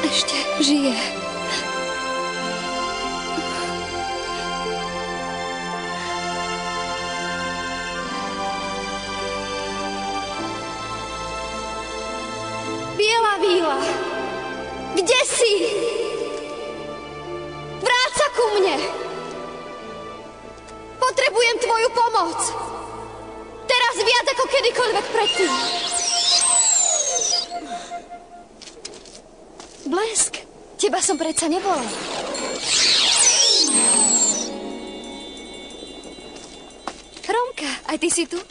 Speaker 15: Ešte žije. Biela víla, kde si? Vráť sa ku mne. Potrebujem tvoju pomoc. Teraz viac ako kedykoľvek predtým. Blesk, teba som predsa nebola. Romka, aj ty si tu?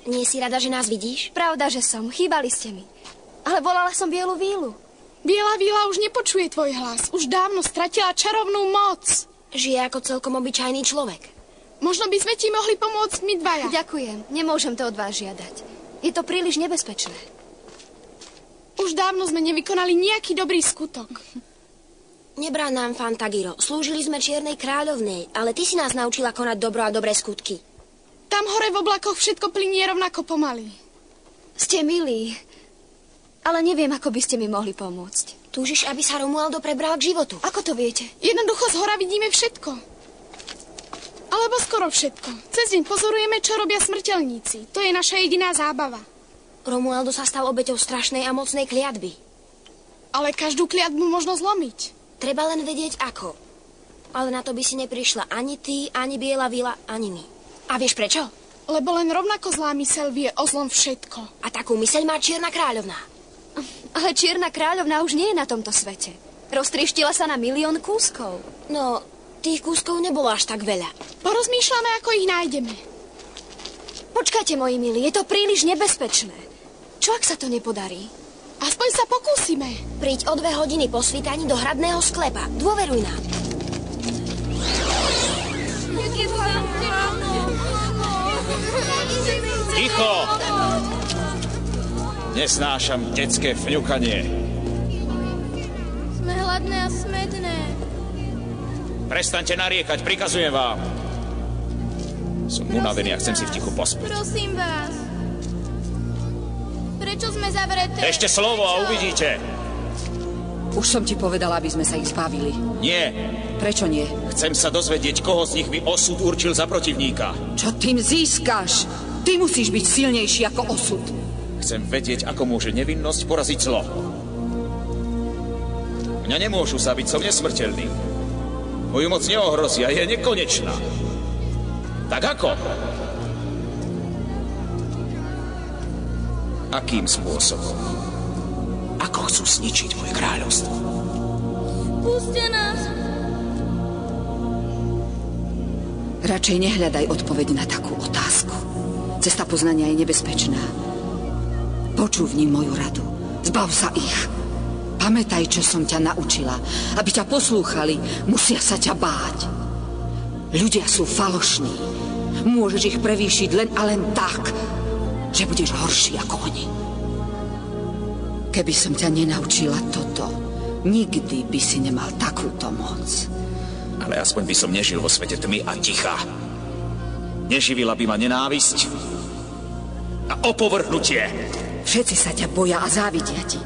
Speaker 14: Nie si rada, že nás vidíš?
Speaker 15: Pravda, že som. Chýbali ste mi. Ale volala som Bielu vílu.
Speaker 7: Biela víla už nepočuje tvoj hlas. Už dávno stratila čarovnú moc.
Speaker 14: Žije ako celkom obyčajný človek.
Speaker 7: Možno by sme ti mohli pomôcť my dvaja.
Speaker 15: Ďakujem. Nemôžem to od vás žiadať. Je to príliš nebezpečné.
Speaker 7: Už dávno sme nevykonali nejaký dobrý skutok.
Speaker 14: Nebráň nám, Fantagiro. Slúžili sme Čiernej kráľovnej, ale ty si nás naučila konať dobro a dobré skutky.
Speaker 7: Tam hore v oblakoch všetko plynie rovnako pomaly.
Speaker 15: Ste milí, ale neviem, ako by ste mi mohli pomôcť.
Speaker 14: Túžiš, aby sa Romualdo prebral k životu?
Speaker 15: Ako to viete?
Speaker 7: Jednoducho z hora vidíme všetko. Alebo skoro všetko. Cez deň pozorujeme, čo robia smrteľníci. To je naša jediná zábava.
Speaker 14: Romualdo sa stal obeťou strašnej a mocnej kliatby.
Speaker 7: Ale každú kliatbu možno zlomiť.
Speaker 14: Treba len vedieť ako. Ale na to by si neprišla ani ty, ani Biela víla, ani my. A vieš prečo?
Speaker 7: Lebo len rovnako zlá myseľ vie o zlom všetko.
Speaker 14: A takú myseľ má Čierna kráľovná.
Speaker 15: Ale Čierna kráľovná už nie je na tomto svete. Roztrieštila sa na 1 000 000 kúskov.
Speaker 14: No, tých kúskov nebolo až tak veľa.
Speaker 7: Porozmýšľame, ako ich nájdeme.
Speaker 15: Počkajte, moji milí, je to príliš nebezpečné. Čo, ak sa to nepodarí?
Speaker 7: Aspoň sa pokúsime.
Speaker 14: Príď o 2 hodiny po svítaní do hradného sklepa. Dôveruj nám.
Speaker 11: Ticho! Nesnášam detské fňukanie.
Speaker 7: Sme hladné a smedné.
Speaker 11: Prestaňte nariekať, prikazujem vám. Som unavený a chcem si v tichu pospať.
Speaker 7: Prosím vás. Prečo sme zavreté?
Speaker 11: Ešte slovo a uvidíte.
Speaker 12: Už som ti povedala, aby sme sa ich zbavili.
Speaker 11: Nie.
Speaker 12: Prečo nie?
Speaker 11: Chcem sa dozvedieť, koho z nich by osud určil za protivníka.
Speaker 12: Čo tým získaš? Ty musíš byť silnejší ako osud.
Speaker 11: Chcem vedieť, ako môže nevinnosť poraziť zlo. Mňa nemôžu zabiť, som nesmrteľný. Moju moc neohrozia, je nekonečná. Tak ako? Akým spôsobom? Ako chcú zničiť moje kráľovstvo?
Speaker 7: Puste nás.
Speaker 12: Radšej nehľadaj odpoveď na takú otázku. Cesta poznania je nebezpečná. Počúvni moju radu. Zbav sa ich. Pamätaj, čo som ťa naučila. Aby ťa poslúchali, musia sa ťa báť. Ľudia sú falošní. Môžeš ich prevýšiť len a len tak, že budeš horší ako oni. Keby som ťa nenaučila toto, nikdy by si nemal takúto moc.
Speaker 11: Ale aspoň by som nežil vo svete tmy a ticha. Neživila by ma nenávisť a opovrhnutie.
Speaker 12: Všetci sa ťa boja a závidia ti.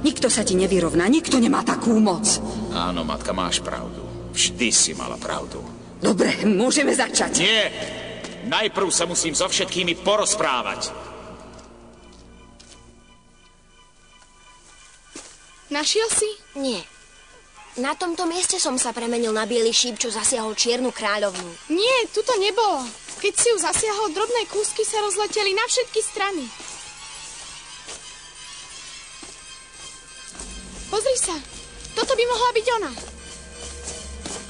Speaker 12: Nikto sa ti nevyrovná, nikto nemá takú moc.
Speaker 11: Áno, matka, máš pravdu. Vždy si mala pravdu.
Speaker 12: Dobre, môžeme začať.
Speaker 11: Nie! Najprv sa musím so všetkými porozprávať.
Speaker 7: Našiel si?
Speaker 15: Nie. Na tomto mieste som sa premenil na biely šíp, čo zasiahol čiernu kráľovnú.
Speaker 7: Nie, tu to nebolo. Keď si ju zasiahol, drobné kúsky sa rozleteli na všetky strany. Pozri sa, toto by mohla byť ona.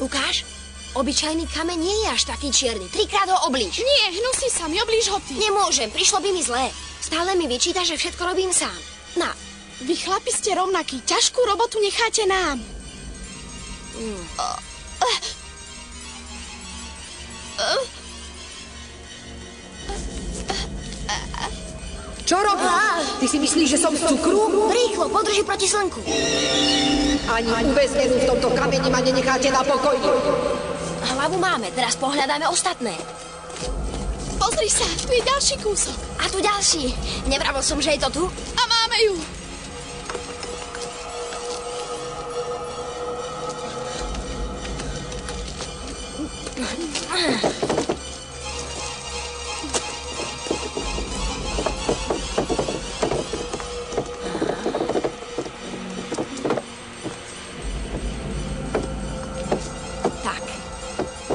Speaker 15: Ukáž? Obyčajný kameň nie je až taký čierny. 3-krát ho oblíž.
Speaker 7: Nie, hnusí sa mi, oblíž ho ty.
Speaker 15: Nemôžem, prišlo by mi zlé. Stále mi vyčíta, že všetko robím sám. Na.
Speaker 7: Vy chlapi ste rovnakí, ťažkú robotu necháte nám.
Speaker 12: Čo robíš? Ty si myslíš, že som z cukru?
Speaker 15: Rýchlo, podrži proti slnku.
Speaker 12: Ani uväznenú v tomto kameni ma nenecháte na pokoji.
Speaker 15: Hlavu máme, teraz pohľadáme ostatné.
Speaker 7: Pozri sa, tu je ďalší kúsok.
Speaker 15: A tu ďalší. Nevravil som, že je to tu?
Speaker 7: A máme ju.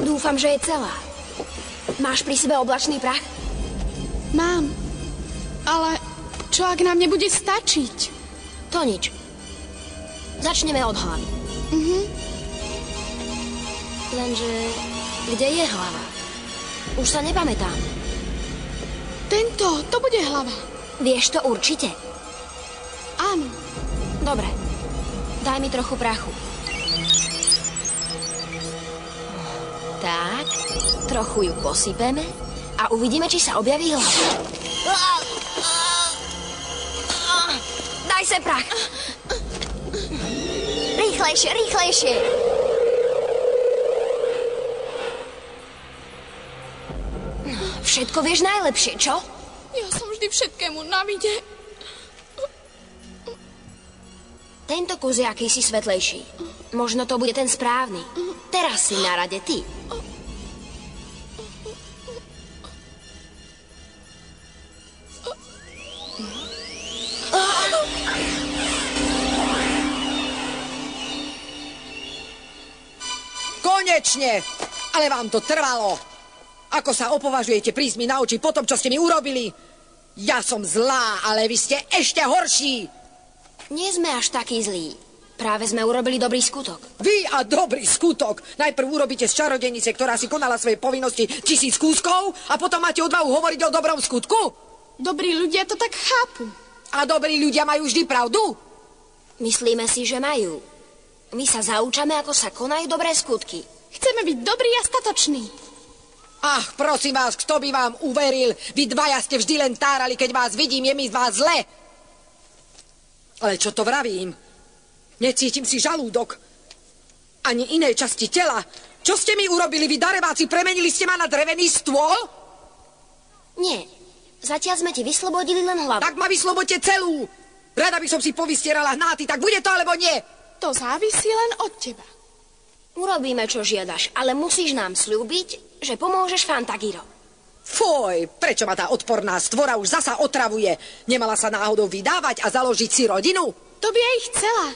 Speaker 15: Dúfam, že je celá. Máš pri sebe oblačný prach?
Speaker 7: Mám. Ale čo, ak nám nebude stačiť?
Speaker 15: To nič. Začneme od hlavy. Lenže, kde je hlava? Už sa nepamätám.
Speaker 7: To bude hlava.
Speaker 15: Vieš to určite?
Speaker 7: Áno.
Speaker 15: Dobre. Daj mi trochu prachu. Tak, trochu ju posypeme a uvidíme, či sa objaví hlava. Daj sem prach. Rýchlejšie, rýchlejšie. Všetko vieš najlepšie, čo?
Speaker 7: Ja som vždy všetkému na vide.
Speaker 15: Tento kus je akýsi svetlejší. Možno to bude ten správny. Teraz si na rade ty.
Speaker 12: Konečne! Ale vám to trvalo. Ako sa opovažujete prísť mi na oči po tom, čo ste mi urobili? Ja som zlá, ale vy ste ešte horší.
Speaker 15: Nie sme až takí zlí. Práve sme urobili dobrý skutok.
Speaker 12: Vy a dobrý skutok. Najprv urobíte z čarodejnice, ktorá si konala svoje povinnosti 1000 kúskov a potom máte odvahu hovoriť o dobrom skutku?
Speaker 7: Dobrí ľudia to tak chápu.
Speaker 12: A dobrí ľudia majú vždy pravdu?
Speaker 15: Myslíme si, že majú. My sa zaučame, ako sa konajú dobré skutky.
Speaker 7: Chceme byť dobrí a statoční.
Speaker 12: Ach, prosím vás, kto by vám uveril? Vy dvaja ste vždy len tárali, keď vás vidím, je mi z vás zle. Ale čo to vravím? Necítim si žalúdok. Ani iné časti tela. Čo ste mi urobili, vy darebáci? Premenili ste ma na drevený stôl?
Speaker 15: Nie. Zatiaľ sme ti vyslobodili len hlavu.
Speaker 12: Tak ma vyslobodte celú. Rada by som si povystierala hnáty, tak bude to alebo nie?
Speaker 7: To závisí len od teba.
Speaker 15: Urobíme, čo žiadaš, ale musíš nám sľúbiť, že pomôžeš Fantagiro.
Speaker 12: Foj, prečo ma tá odporná stvora už zasa otravuje? Nemala sa náhodou vydávať a založiť si rodinu?
Speaker 7: To by aj chcela.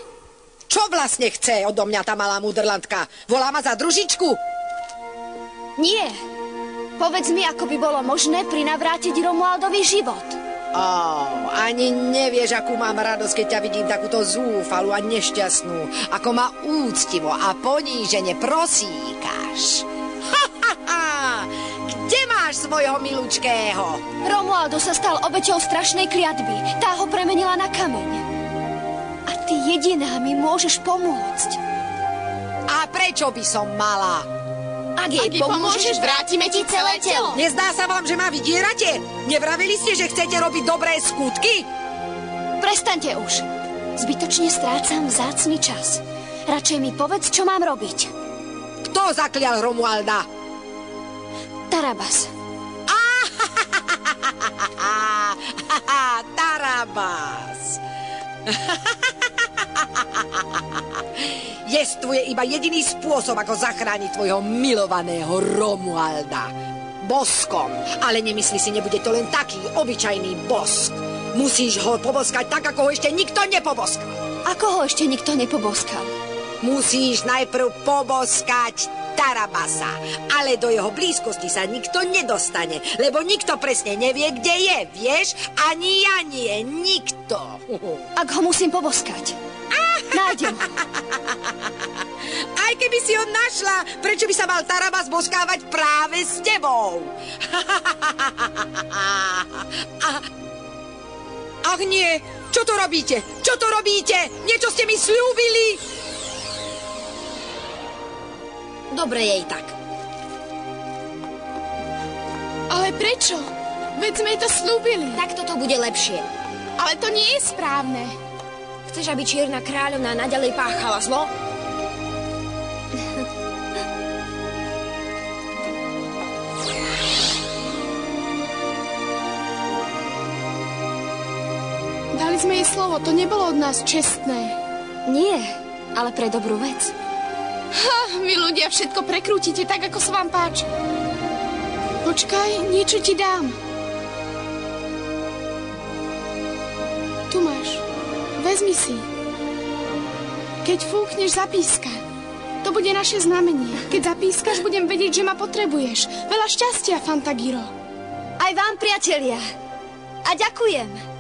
Speaker 12: Čo vlastne chce odo mňa tá malá múdrlandka? Volá ma za družičku?
Speaker 15: Nie. Povedz mi, ako by bolo možné prinavrátiť Romualdovi život.
Speaker 12: Ani nevieš, akú mám radosť, keď ťa vidím takúto zúfalú a nešťastnú. Ako ma úctivo a ponížene prosíkaš. Kde máš svojho milučkého?
Speaker 15: Romualdo sa stal obeťou strašnej kliatby. Tá ho premenila na kameň. A ty jediná mi môžeš pomôcť.
Speaker 12: A prečo by som mala?
Speaker 15: Ak jej pomôžeš, vrátime ti celé telo.
Speaker 12: Nezdá sa vám, že ma vydierate? Nevravili ste, že chcete robiť dobré skutky?
Speaker 15: Prestaňte už. Zbytočne strácam vzácny čas. Radšej mi povedz, čo mám robiť.
Speaker 12: Kto zaklial Romualda?
Speaker 15: Tarabas.
Speaker 20: Tarabás. Jestvuje iba jediný spôsob, ako zachrániť tvojho milovaného Romualda. Boskom. Ale nemyslí si, nebude to len taký obyčajný bosk. Musíš ho poboskať tak, ako ho ešte nikto nepoboskal.
Speaker 15: Ako ho ešte nikto nepoboskal?
Speaker 20: Musíš najprv poboskať Tarabasa, ale do jeho blízkosti sa nikto nedostane, lebo nikto presne nevie, kde je, vieš? Ani ja nie, nikto.
Speaker 15: Ak ho musím poboskať, nájdem ho.
Speaker 20: Aj keby si ho našla, prečo by sa mal Tarabas boskávať práve s tebou? Ach nie, čo to robíte? Čo to robíte? Niečo ste mi sľúbili? Dobre jej tak.
Speaker 7: Ale prečo? Veď sme jej to slúbili.
Speaker 15: Tak toto bude lepšie.
Speaker 7: Ale to nie je správne.
Speaker 15: Chceš, aby Čierna kráľovná naďalej páchala zlo?
Speaker 7: Dali sme jej slovo, to nebolo od nás čestné.
Speaker 15: Nie, ale pre dobrú vec.
Speaker 7: Ha, vy ľudia všetko prekrútite tak, ako sa vám páči. Počkaj, niečo ti dám. Tu máš. Vezmi si. Keď fúkneš, zapíska. To bude naše znamenie. Keď zapískaš, budem vedieť, že ma potrebuješ. Veľa šťastia, Fantagiro.
Speaker 15: Aj vám, priatelia. A ďakujem.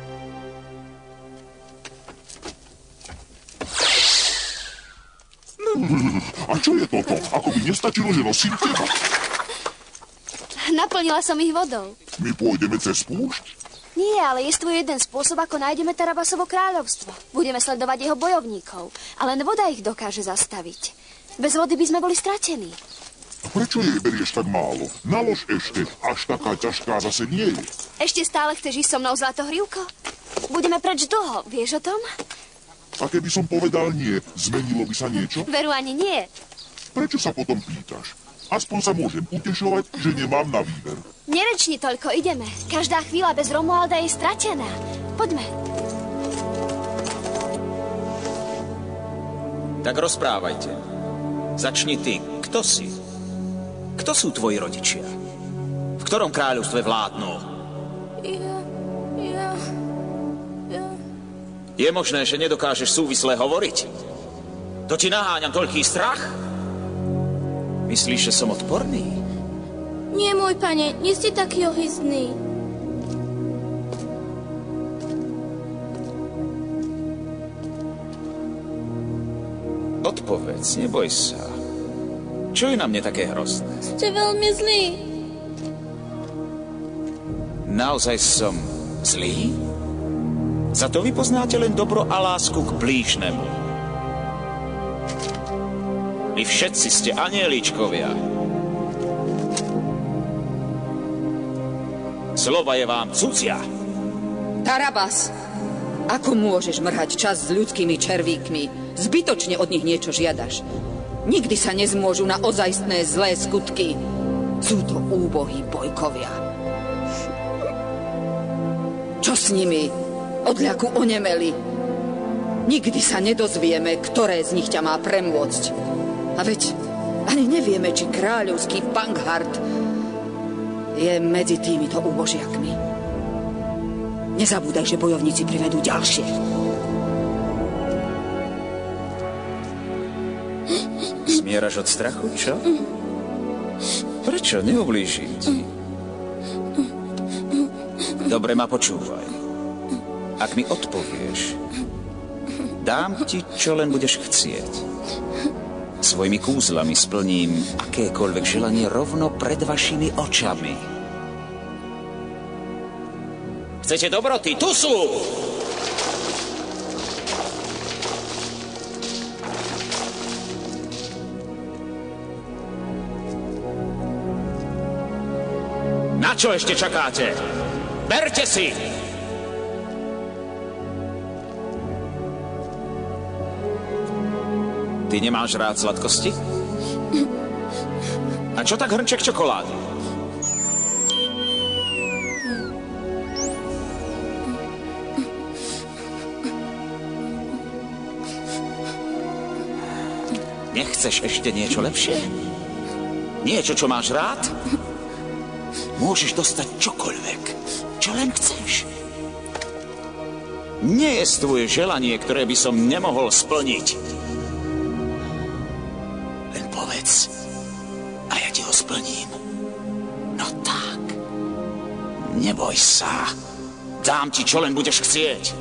Speaker 17: A čo je toto? Ako by nestačilo, že nosím teba?
Speaker 15: Naplnila som ich vodou.
Speaker 17: My pôjdeme cez púšť?
Speaker 15: Nie, ale je tu jeden spôsob, ako nájdeme Tarabasovo kráľovstvo. Budeme sledovať jeho bojovníkov. A len voda ich dokáže zastaviť. Bez vody by sme boli stratení.
Speaker 17: A prečo jej berieš tak málo? Nalož ešte, až taká ťažká zase nie je.
Speaker 15: Ešte stále chceš ísť so mnou, Zlatohrivko? Budeme preč dlho, vieš o tom?
Speaker 17: A keby som povedal nie, zmenilo by sa niečo?
Speaker 15: Veru ani nie.
Speaker 17: Prečo sa potom pýtaš? Aspoň sa môžem utešovať, že nemám na výber.
Speaker 15: Nerečni toľko, ideme. Každá chvíľa bez Romualda je stratená. Poďme.
Speaker 11: Tak rozprávajte. Začni ty. Kto si? Kto sú tvoji rodičia? V ktorom kráľovstve vládnu? Je možné, že nedokážeš súvisle hovoriť? To ti naháňam toľký strach? Myslíš, že som odporný?
Speaker 10: Nie, môj pane, nie ste taký ohyzný.
Speaker 11: Odpovedz, neboj sa. Čo je na mne také hrozné?
Speaker 10: Ste veľmi zlý.
Speaker 11: Naozaj som zlý? Za to vy poznáte len dobro a lásku k blížnemu. Vy všetci ste anielíčkovia. Slova je vám cudzia.
Speaker 12: Tarabas, ako môžeš mrhať čas s ľudskými červíkmi? Zbytočne od nich niečo žiadaš. Nikdy sa nezmôžu na ozajstné zlé skutky. Sú to úbohí bojkovia. Čo s nimi? Od ľaku onemeli. Nikdy sa nedozvieme, ktoré z nich ťa má premôcť. A veď ani nevieme, či kráľovský Panghard je medzi týmito úbožiakmi. Nezabúdaj, že bojovníci privedú ďalšie.
Speaker 11: Zmieraš od strachu, čo? Prečo? Neublížim ti. Dobre ma počúvaj. Ak mi odpovieš, dám ti, čo len budeš chcieť. Svojimi kúzlami splním akékoľvek želanie rovno pred vašimi očami. Chcete dobroty? Tu sú! Na čo ešte čakáte? Berte si! Ty nemáš rád sladkosti? A čo tak hrnček čokolády? Nechceš ešte niečo lepšie? Niečo, čo máš rád? Môžeš dostať čokoľvek, čo len chceš. Nie je tvoje želanie, ktoré by som nemohol splniť. Len povedz a ja ti ho splním. No tak. Neboj sa. Dám ti, čo len budeš chcieť.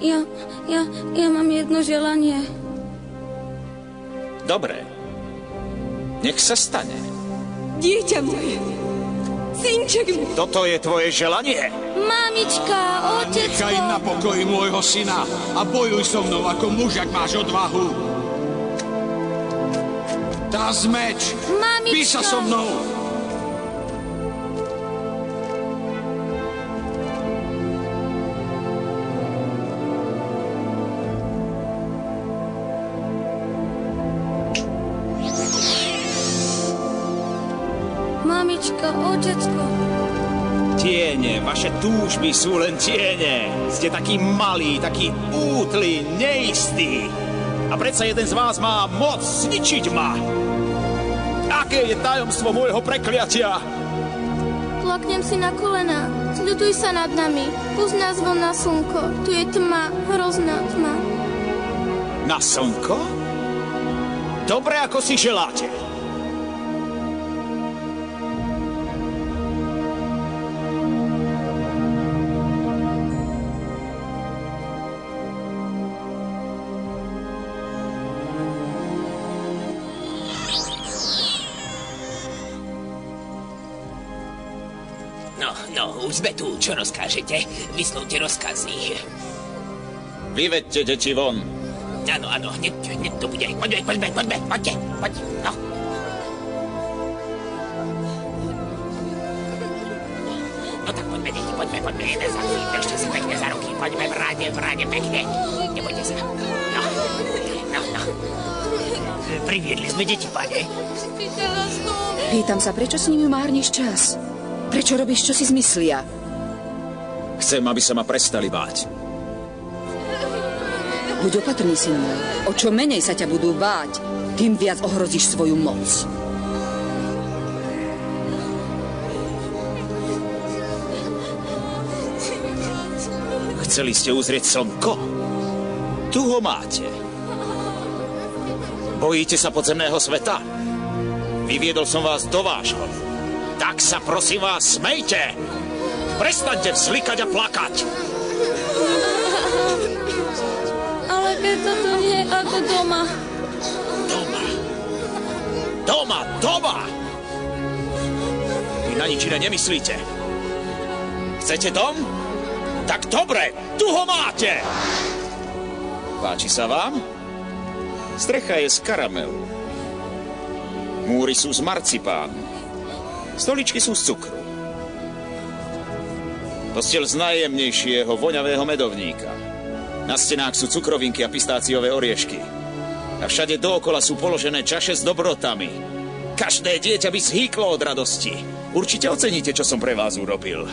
Speaker 10: Ja mám jedno želanie.
Speaker 11: Dobre. Nech sa stane.
Speaker 10: Dieťa moje. Synček môj.
Speaker 11: Toto je tvoje želanie?
Speaker 10: Mamička, otecko.
Speaker 3: Nechaj na pokoji môjho syna a bojuj so mnou ako muž, ak máš odvahu. Dá meč.
Speaker 10: Mamička.
Speaker 3: Bí sa so mnou.
Speaker 10: Mamička, otecko.
Speaker 11: Tiene, vaše túžby sú len tiene. Ste taký malý, taký útlý, neistý. A predsa jeden z vás má moc zničiť ma. Aké je tajomstvo môjho prekliatia?
Speaker 10: Plaknem si na kolena. Sľutuj sa nad nami. Pust nás von na slnko. Tu je tma, hrozná tma.
Speaker 11: Na slnko? Dobre, ako si želáte.
Speaker 21: No, už sme tu. Čo rozkážete? Vyslovte rozkazy.
Speaker 11: Vyvedte deti von.
Speaker 21: Áno, hneď to bude. Poďte, no. No tak poďme, deti, poďme, jeden za druhým, držte si pekne za ruky, poďme v rade, pekne. Nebojte sa. No. Priviedli sme deti, pane.
Speaker 12: Pýtam sa, prečo s nimi márniš čas? Prečo robíš, čo si zmyslia?
Speaker 11: Chcem, aby sa ma prestali báť.
Speaker 12: Buď opatrný, syn môj. O čo menej sa ťa budú báť, tým viac ohrozíš svoju moc.
Speaker 11: Chceli ste uzrieť slnko? Tu ho máte. Bojíte sa podzemného sveta? Vyviedol som vás do vášho. Tak sa prosím vás, smejte! Prestaňte vzlikať a plakať!
Speaker 10: Ale keď to tu nie je ako doma.
Speaker 11: Doma! Vy na nič iné nemyslíte. Chcete dom? Tak dobre, tu ho máte! Páči sa vám? Strecha je z karamelu. Múry sú z marcipánu. Stoličky sú z cukru. Posteľ z najjemnejšieho voňavého medovníka. Na stenách sú cukrovinky a pistáciové oriešky. A všade dookola sú položené čaše s dobrotami. Každé dieťa by zhýklo od radosti. Určite oceníte, čo som pre vás urobil.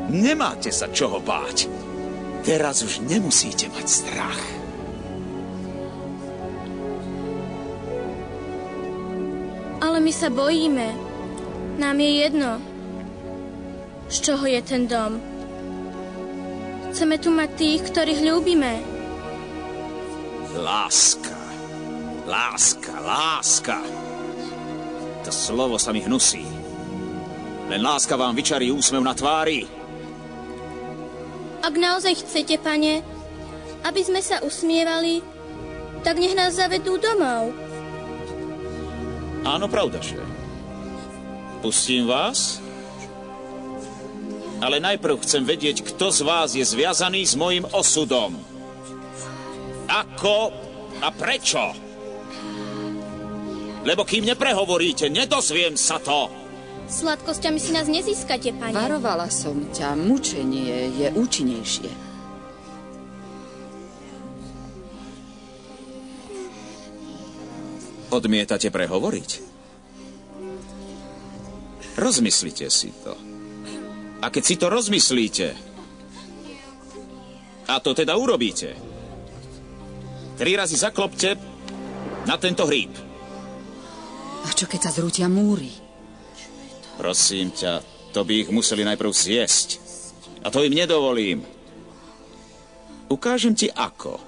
Speaker 11: Nemáte sa čoho báť. Teraz už nemusíte mať strach.
Speaker 10: Ale my sa bojíme. Nám je jedno, z čoho je ten dom. Chceme tu mať tých, ktorých ľúbime.
Speaker 11: Láska. To slovo sa mi hnusí. Len láska vám vyčarí úsmev na tvári.
Speaker 10: Ak naozaj chcete, pane, aby sme sa usmievali, tak nech nás zavedú domov.
Speaker 11: Áno, pravdaže. Pustím vás? Ale najprv chcem vedieť, kto z vás je zviazaný s mojím osudom. Ako a prečo? Lebo kým neprehovoríte, nedozviem sa to.
Speaker 10: Sladkosťami si nás nezískate, pane.
Speaker 12: Varovala som ťa, mučenie je účinnejšie.
Speaker 11: Odmietate prehovoriť? Rozmyslite si to. A keď si to rozmyslíte, a to teda urobíte, 3 razy zaklopte Na tento hríb.
Speaker 12: A čo keď sa zrútia múry?
Speaker 11: Prosím ťa, to by ich museli najprv zjesť. A to im nedovolím. Ukážem ti ako.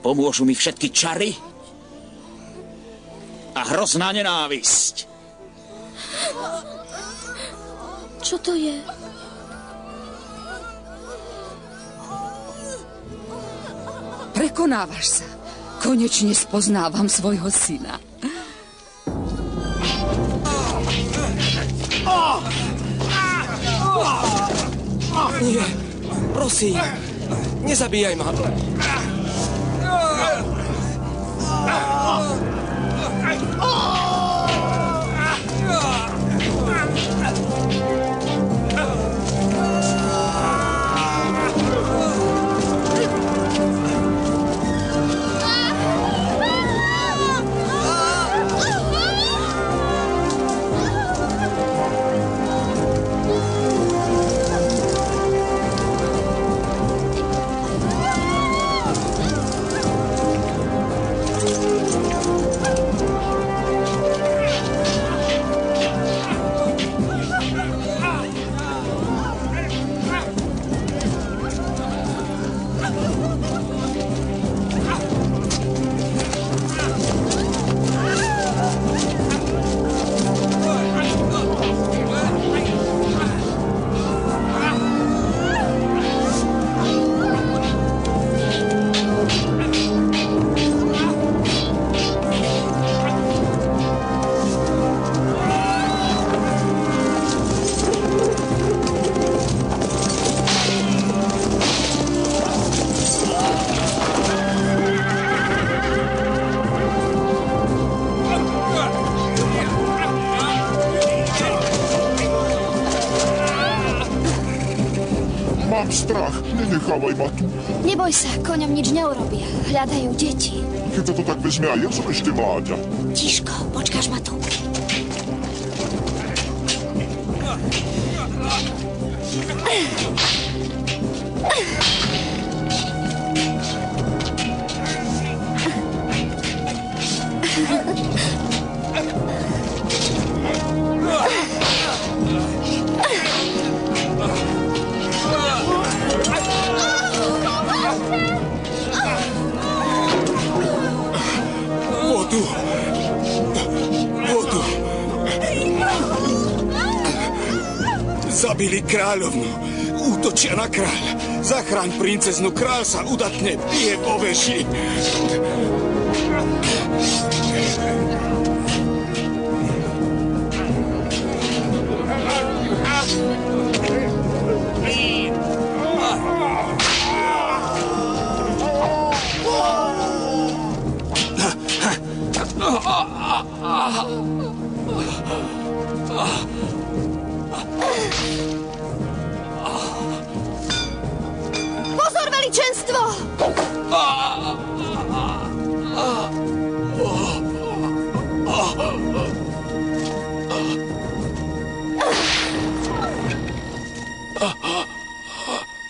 Speaker 11: Pomôžu mi všetky čary a hrozná nenávisť.
Speaker 10: Čo to je?
Speaker 12: Prekonávaš sa. Konečne spoznávam svojho syna.
Speaker 1: Nie, prosím, nezabíjaj ma.
Speaker 17: Mám strach, nenechávaj ma tu.
Speaker 15: Neboj sa, koňom nič neurobia. Hľadajú deti.
Speaker 17: Keď sa to tak vezme, aj ja som ešte mláďa.
Speaker 15: Tiško, počkáš ma tu.
Speaker 1: Vodu. Zabili kráľovnu. Útočia na kráľa. Zachráň princeznu, kráľ sa udatne bije po veši.
Speaker 15: Pozor, veličenstvo!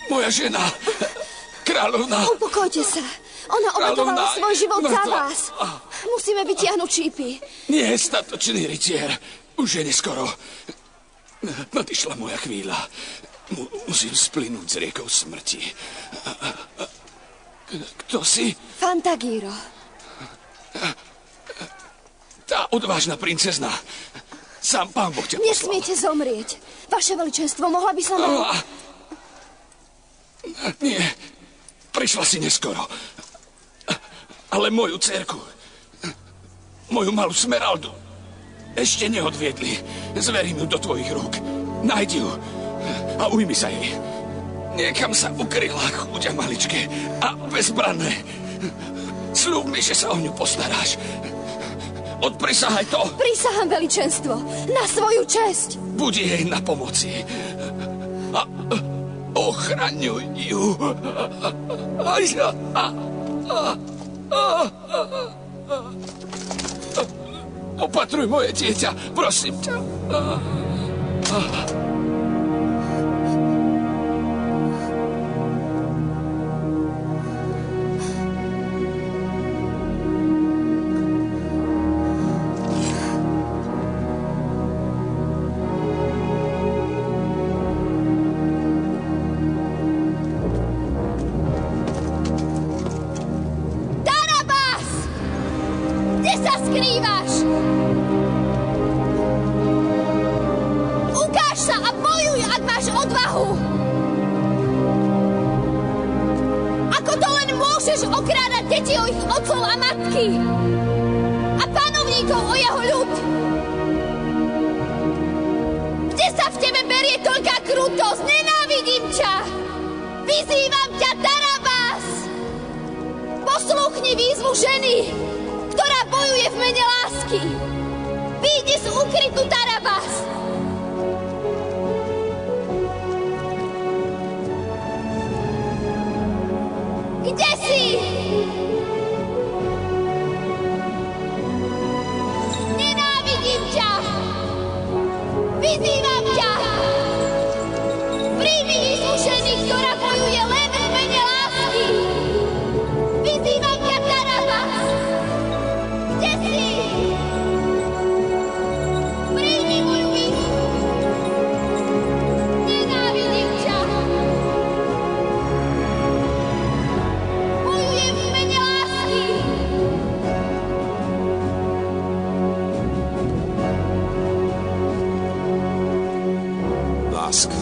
Speaker 1: Moja žena, kráľovna.
Speaker 15: Upokojte sa. Ona obetovala svoj život za vás. Musíme vytiahnuť šípy.
Speaker 1: Nie, statočný rytier. Už je neskoro. Nadišla moja chvíľa. Musím splynúť z riekou smrti. Kto si?
Speaker 15: Fantagiro.
Speaker 1: Tá odvážna princezna. Sám pán Boh ťa poslal.
Speaker 15: Nesmiete zomrieť. Vaše veličenstvo, mohla by som...
Speaker 1: Nie, prišla si neskoro. Ale moju dcérku, moju malú Smeraldu, ešte neodviedli. Zverím ju do tvojich rúk. Nájdi ju a ujmi sa jej. Niekam sa ukryla, chuďa maličké a bezbranné. Sľub mi, že sa o ňu postaráš. Odprisahaj to.
Speaker 15: Prisahám, veličenstvo, na svoju česť.
Speaker 1: Buď jej na pomoci. A ochraňuj ju. Opatruj moje dieťa, prosím ťa.
Speaker 4: deti o ich otcov a matky a panovníkov o jeho ľud. Kde sa v tebe berie toľká krutosť? Nenávidím ťa! Vyzývam ťa, Tarabás! Posluchni výzvu ženy, ktorá bojuje v mene lásky. Vyjdi z úkrytu, Tarabás! Kde si? Nenávidím ťa! Vyzývam ťa! Príjmi výzvu ženy, ktorá bojuje len v mene lásky! Vyzývam ťa, Tarabás! Kde si? Príjmi moju výzvu! Nenávidím ťa! Bojujem v mene lásky!
Speaker 11: Láska.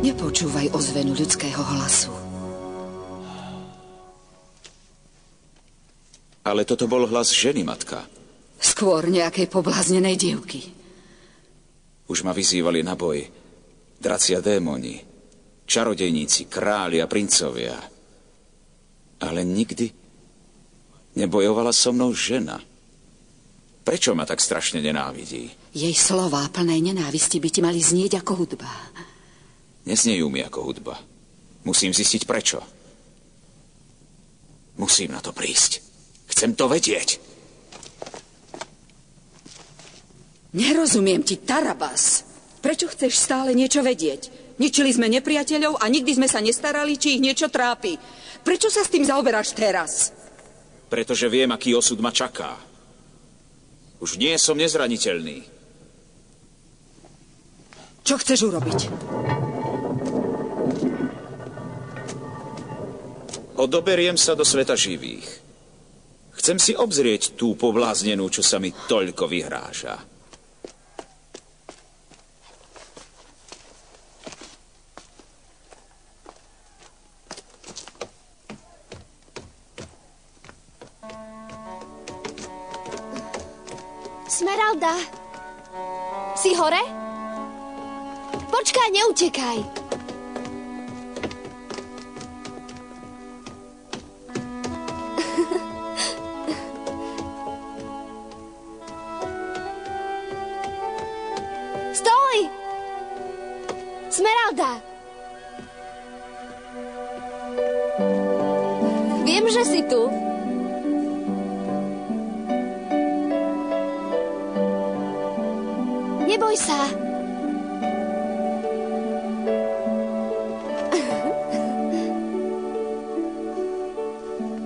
Speaker 12: Nepočúvaj ozvenu ľudského hlasu.
Speaker 11: Ale toto bol hlas ženy, matka.
Speaker 12: Skôr nejakej pobláznenej dievky.
Speaker 11: Už ma vyzývali na boj. Draci a démoni, čarodejníci, králi a princovia. Ale nikdy nebojovala so mnou žena. Prečo ma tak strašne nenávidí?
Speaker 12: Jej slová plné nenávisti by ti mali znieť ako hudba.
Speaker 11: Neznejú mi ako hudba. Musím zistiť prečo. Musím na to prísť. Chcem to vedieť.
Speaker 12: Nerozumiem ti, Tarabás. Prečo chceš stále niečo vedieť? Ničili sme nepriateľov a nikdy sme sa nestarali, či ich niečo trápi. Prečo sa s tým zaoberáš teraz?
Speaker 11: Pretože viem, aký osud ma čaká. Už nie som nezraniteľný.
Speaker 12: Čo chceš urobiť?
Speaker 11: Odoberiem sa do sveta živých. Chcem si obzrieť tú pobláznenú, čo sa mi toľko vyhráža.
Speaker 4: Smeralda, si hore? Počkaj, neutekaj. Stoj! Smeralda! Viem, že si tu. Neboj sa.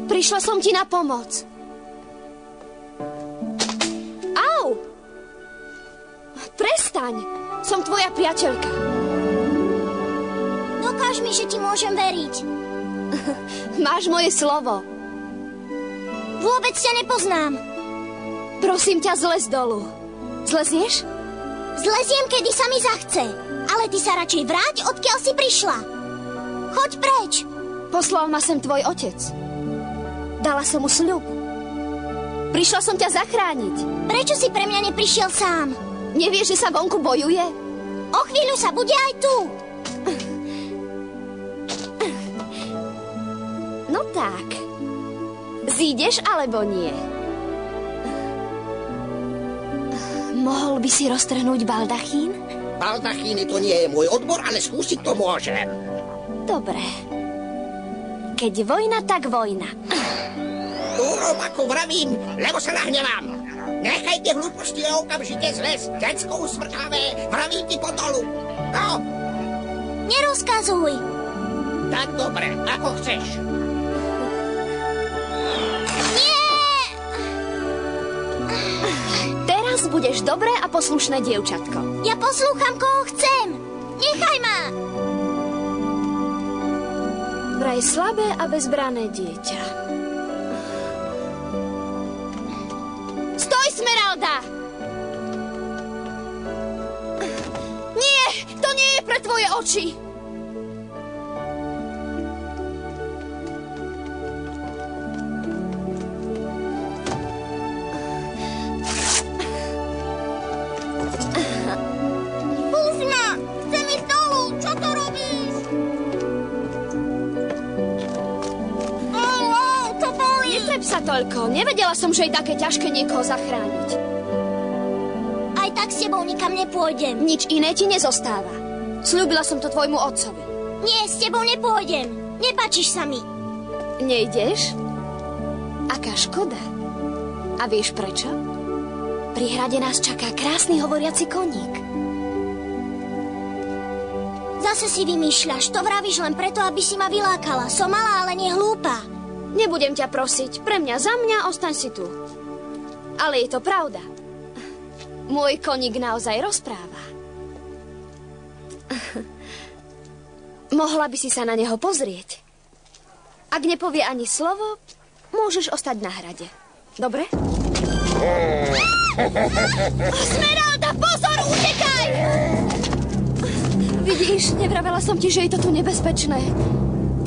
Speaker 4: Prišla som ti na pomoc. Au! Prestaň! Som tvoja priateľka.
Speaker 9: Dokáž mi, že ti môžem veriť.
Speaker 4: Máš moje slovo.
Speaker 9: Vôbec ťa nepoznám.
Speaker 4: Prosím ťa, zlez dolu. Zlezieš?
Speaker 9: Zleziem, kedy sa mi zachce. Ale ty sa radšej vráť, odkiaľ si prišla. Choď preč.
Speaker 4: Poslal ma sem tvoj otec. Dala som mu sľub. Prišla som ťa zachrániť.
Speaker 9: Prečo si pre mňa neprišiel sám?
Speaker 4: Nevieš, že sa vonku bojuje?
Speaker 9: O chvíľu sa bude aj tu.
Speaker 4: No tak. Zídeš alebo nie? Mohol by si roztrhnúť baldachín?
Speaker 18: Baldachíny to nie je môj odbor, ale skúsiť to môžem.
Speaker 4: Dobre. Keď vojna, tak vojna.
Speaker 18: Túrom, ako vravím, lebo sa nahnevám. Nechajte hlúposti a okamžite zles. Decko usmrkavé, vravím ti po dolu. No.
Speaker 9: Nerozkazuj.
Speaker 18: Tak dobre, ako chceš.
Speaker 4: Teraz budeš dobré a poslušné dievčatko.
Speaker 9: Ja poslúcham, koho chcem. Nechaj ma.
Speaker 4: Vraj slabé a bezbrané dieťa. Stoj, Smeralda! Nie, to nie je pre tvoje oči.
Speaker 15: za toľko. Nevedela som, že je také ťažké niekoho zachrániť.
Speaker 9: Aj tak s tebou nikam nepôjdem.
Speaker 15: Nič iné ti nezostáva. Sľúbila som to tvojmu otcovi.
Speaker 9: Nie, s tebou nepôjdem. Nepáčiš sa mi.
Speaker 15: Nejdeš? Aká škoda. A vieš prečo? Pri hrade nás čaká krásny hovoriaci koník.
Speaker 9: Zase si vymýšľaš. To vravíš len preto, aby si ma vylákala. Som malá, ale nie hlúpa.
Speaker 15: Nebudem ťa prosiť. Pre mňa, za mňa, ostaň si tu. Ale je to pravda. Môj koník naozaj rozpráva. Mohla by si sa na neho pozrieť. Ak nepovie ani slovo, môžeš ostať na hrade. Dobre?
Speaker 9: Smeralda, pozor, utekaj!
Speaker 15: Vidíš, nevravela som ti, že je to tu nebezpečné.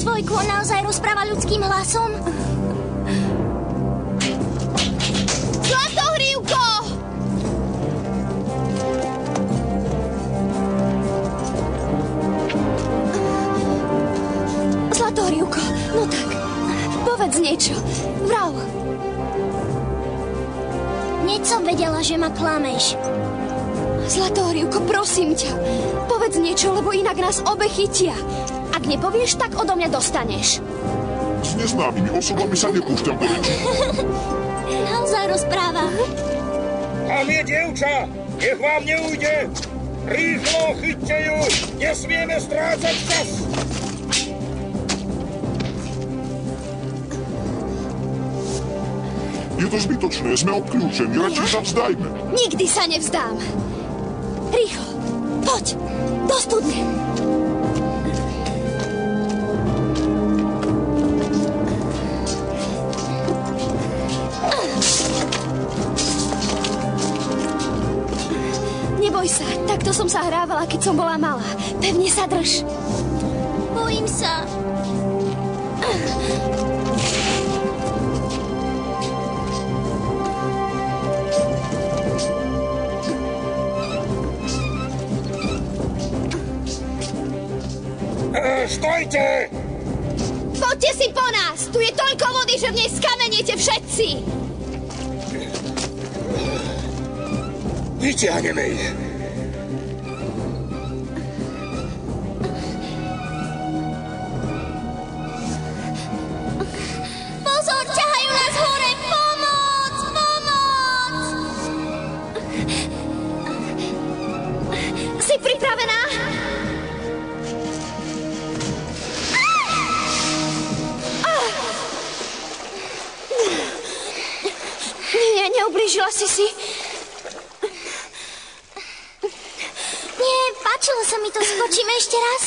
Speaker 9: Tvoj kôň naozaj rozpráva ľudským hlasom?
Speaker 15: Zlatohrívko! Zlatohrívko, no tak, povedz niečo. Vrav.
Speaker 9: Hneď som vedela, že ma klameš.
Speaker 15: Zlatohrívko, prosím ťa, povedz niečo, lebo inak nás obe chytia. Ak nepovieš, tak odo mňa dostaneš.
Speaker 17: S neznámymi osobami sa nepúšťam do reči.
Speaker 9: Naozaj rozpráva.
Speaker 13: Tam je dievča, nech vám neujde. Rýchlo, chyťte ju, nesmieme strácať čas.
Speaker 17: Je to zbytočné, sme obklúčení, radšej sa vzdajme.
Speaker 15: Nikdy sa nevzdám. Rýchlo, poď, do studne. Neboj sa, takto som sa hrávala, keď som bola malá. Pevne sa drž.
Speaker 9: Bojím sa.
Speaker 13: Stojte!
Speaker 15: Poďte si po nás! Tu je toľko vody, že v nej skameniete všetci!
Speaker 13: Vyťahneme ich.
Speaker 9: Pozor, ťahajú nás hore! Pomoc! Pomoc!
Speaker 15: Si pripravená? Nie, neublížila si si.
Speaker 9: Nie, páčilo sa mi to. Skočíme ešte raz?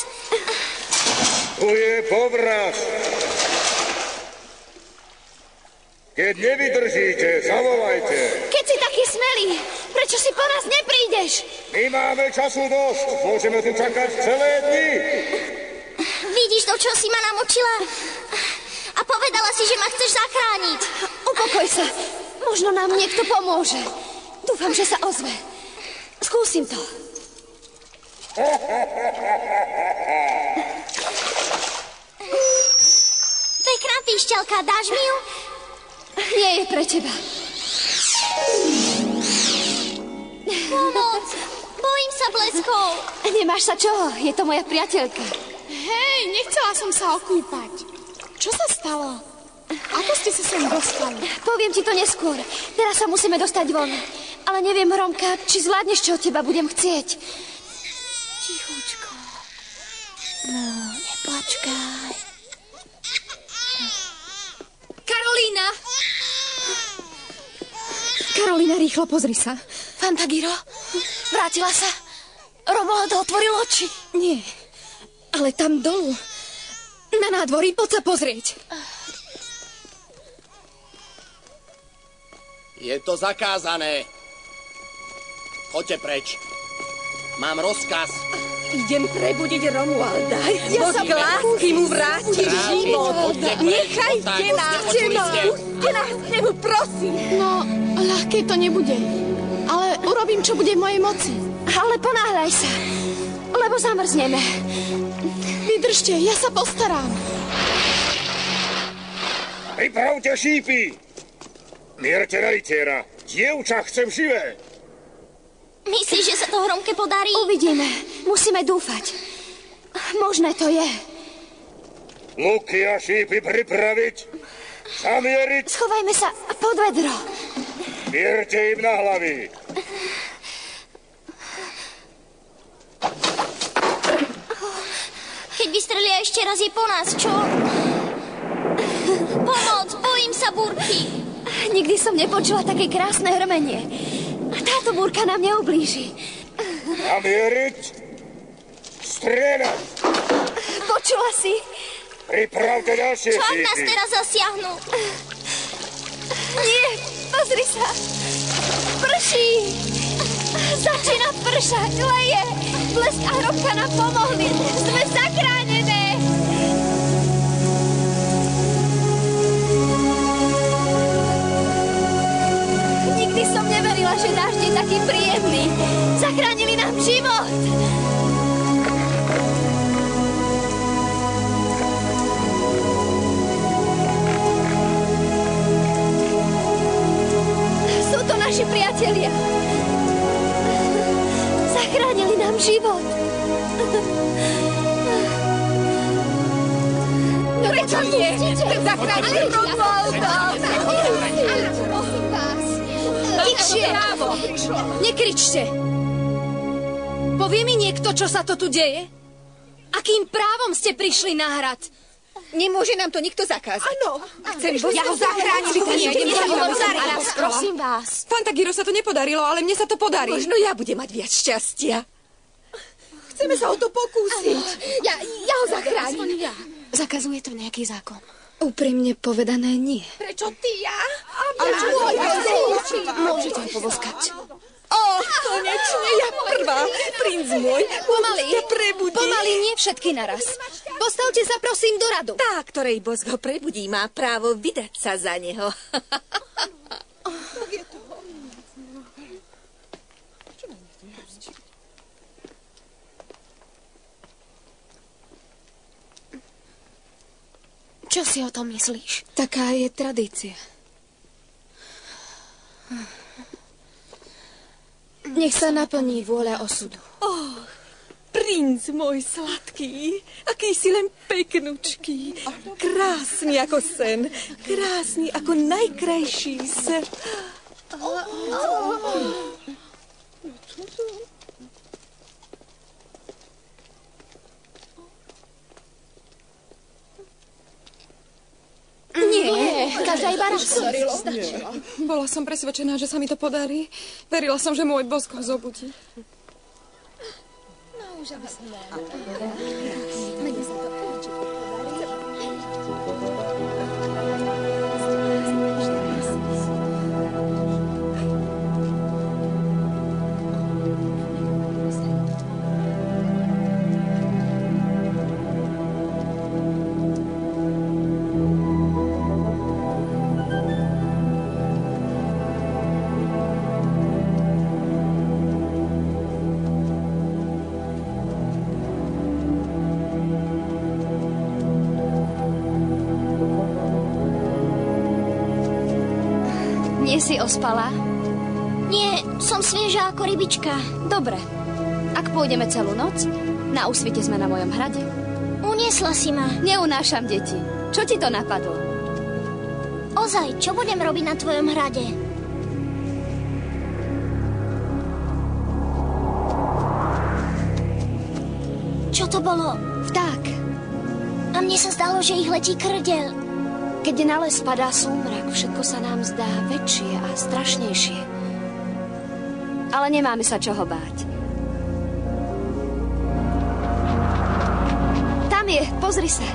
Speaker 13: Tu je povrach. Keď nevydržíte, zavolajte.
Speaker 15: Keď si taký smelý, prečo si po nás neprídeš?
Speaker 13: My máme času dosť. Môžeme tu čakať celé dni.
Speaker 9: Vidíš to, čo si ma namočila? A povedala si, že ma chceš zachrániť.
Speaker 15: Upokoj sa. Možno nám niekto pomôže. Dúfam, že sa ozve. Skúsim to.
Speaker 9: Pekná píšťalka, dáš mi ju?
Speaker 15: Nie je pre teba.
Speaker 9: Pomoc! Bojím sa bleskov.
Speaker 15: Nemáš sa čoho, je to moja priateľka.
Speaker 7: Hej, nechcela som sa okúpať. Čo sa stalo? Ako ste sa sem dostali?
Speaker 15: Poviem ti to neskôr. Teraz sa musíme dostať von. Ale neviem, Hromka, či zvládneš, čo od teba budem chcieť.
Speaker 9: Tichučko. No, neplačkaj.
Speaker 14: Karolína!
Speaker 15: Karolína, rýchlo pozri sa.
Speaker 14: Fantagiro, vrátila sa. Romuald otvoril oči.
Speaker 15: Nie, ale tam dolu. Na nádvorí, poď sa pozrieť.
Speaker 8: Je to zakázané. Choďte preč. Mám rozkaz.
Speaker 12: Idem prebudiť Romualda. Ja sa lásky mu vrátiť život. Nechajte nás. Puste nás k nemu, prosím.
Speaker 7: No, ľahké to nebude. Ale urobím, čo bude v mojej moci.
Speaker 15: Ale ponáhľaj sa, lebo zamrzneme.
Speaker 7: Vydržte, ja sa postaram.
Speaker 13: Pripravte šípy. Mierte na rytiera. Dievča chcem živé.
Speaker 4: Myslíš, že sa to Hromke podarí?
Speaker 15: Uvidíme. Musíme dúfať. Možné to je.
Speaker 13: Luky a šípy pripraviť. Zamieriť.
Speaker 15: Schovajme sa pod vedro.
Speaker 13: Mierte im na hlavy.
Speaker 4: Keď vystrelia ešte raz, je po nás, čo? Pomoc, bojím sa búrky.
Speaker 15: Nikdy som nepočula také krásne hrmenie. Táto búrka nám neublíži.
Speaker 13: Namieriť. Strieľať.
Speaker 15: Počula si?
Speaker 13: Pripravte ďalšie
Speaker 4: Čo ak
Speaker 13: šípy.
Speaker 4: nás teraz zasiahnu?
Speaker 15: Nie, pozri sa. Prší. Začína pršať, leje. Blesk a Hromka nám pomohli. Sme zachránené. Nikdy som neverila, že dážď je taký príjemný. Zachránili nám život. Sú to naši priatelia. Zachránili nám život. Prečo nie? Zachránili Romualda. Prosím vás. Tichšie! Nekričte! Povie mi niekto, čo sa to tu deje? Akým právom ste prišli na hrad?
Speaker 14: Nemôže nám to nikto zakázať. Áno.
Speaker 15: Ja ho zachránim. Prosím vás.
Speaker 19: Fantagiro sa to nepodarilo, ale mne sa to podarí.
Speaker 14: Možno ja budem mať viac šťastia. Chceme sa o to pokúsiť. Ja ho zachránim.
Speaker 15: Zakazuje to nejaký zákon?
Speaker 19: Úprimne povedané nie.
Speaker 14: Prečo ty ja?
Speaker 15: Môžete ho poboskať.
Speaker 14: Konečne ja prvá. Princ môj,
Speaker 15: Pomaly.
Speaker 14: ťa prebudí.
Speaker 15: Pomaly, nie všetky naraz. Postavte sa prosím do radu.
Speaker 14: Tá, ktorej bosk ho prebudí, má právo vydať sa za neho.
Speaker 15: Čo si o tom myslíš?
Speaker 19: Taká je tradícia. Nech sa naplní vôľa osudu.
Speaker 14: Princ môj sladký, aký si len peknučký, krásny ako sen, krásny ako najkrajší sen.
Speaker 15: Nie, každá iba raz.
Speaker 19: Bola som presvedčená, že sa mi to podarí. Verila som, že môj bosk ho zobudí.
Speaker 15: Nie si ospala?
Speaker 4: Nie, som svieža ako rybička.
Speaker 15: Dobre. Ak pôjdeme celú noc, na úsvite sme na mojom hrade.
Speaker 4: Uniesla si ma.
Speaker 15: Neunášam deti. Čo ti to napadlo?
Speaker 4: Ozaj, čo budem robiť na tvojom hrade? Čo to bolo?
Speaker 15: Vták.
Speaker 4: A mne sa zdalo, že ich letí krdel.
Speaker 15: Keď na les padá súmrak, všetko sa nám zdá väčšie a strašnejšie. Ale nemáme sa čoho báť. Tam je, pozri sa.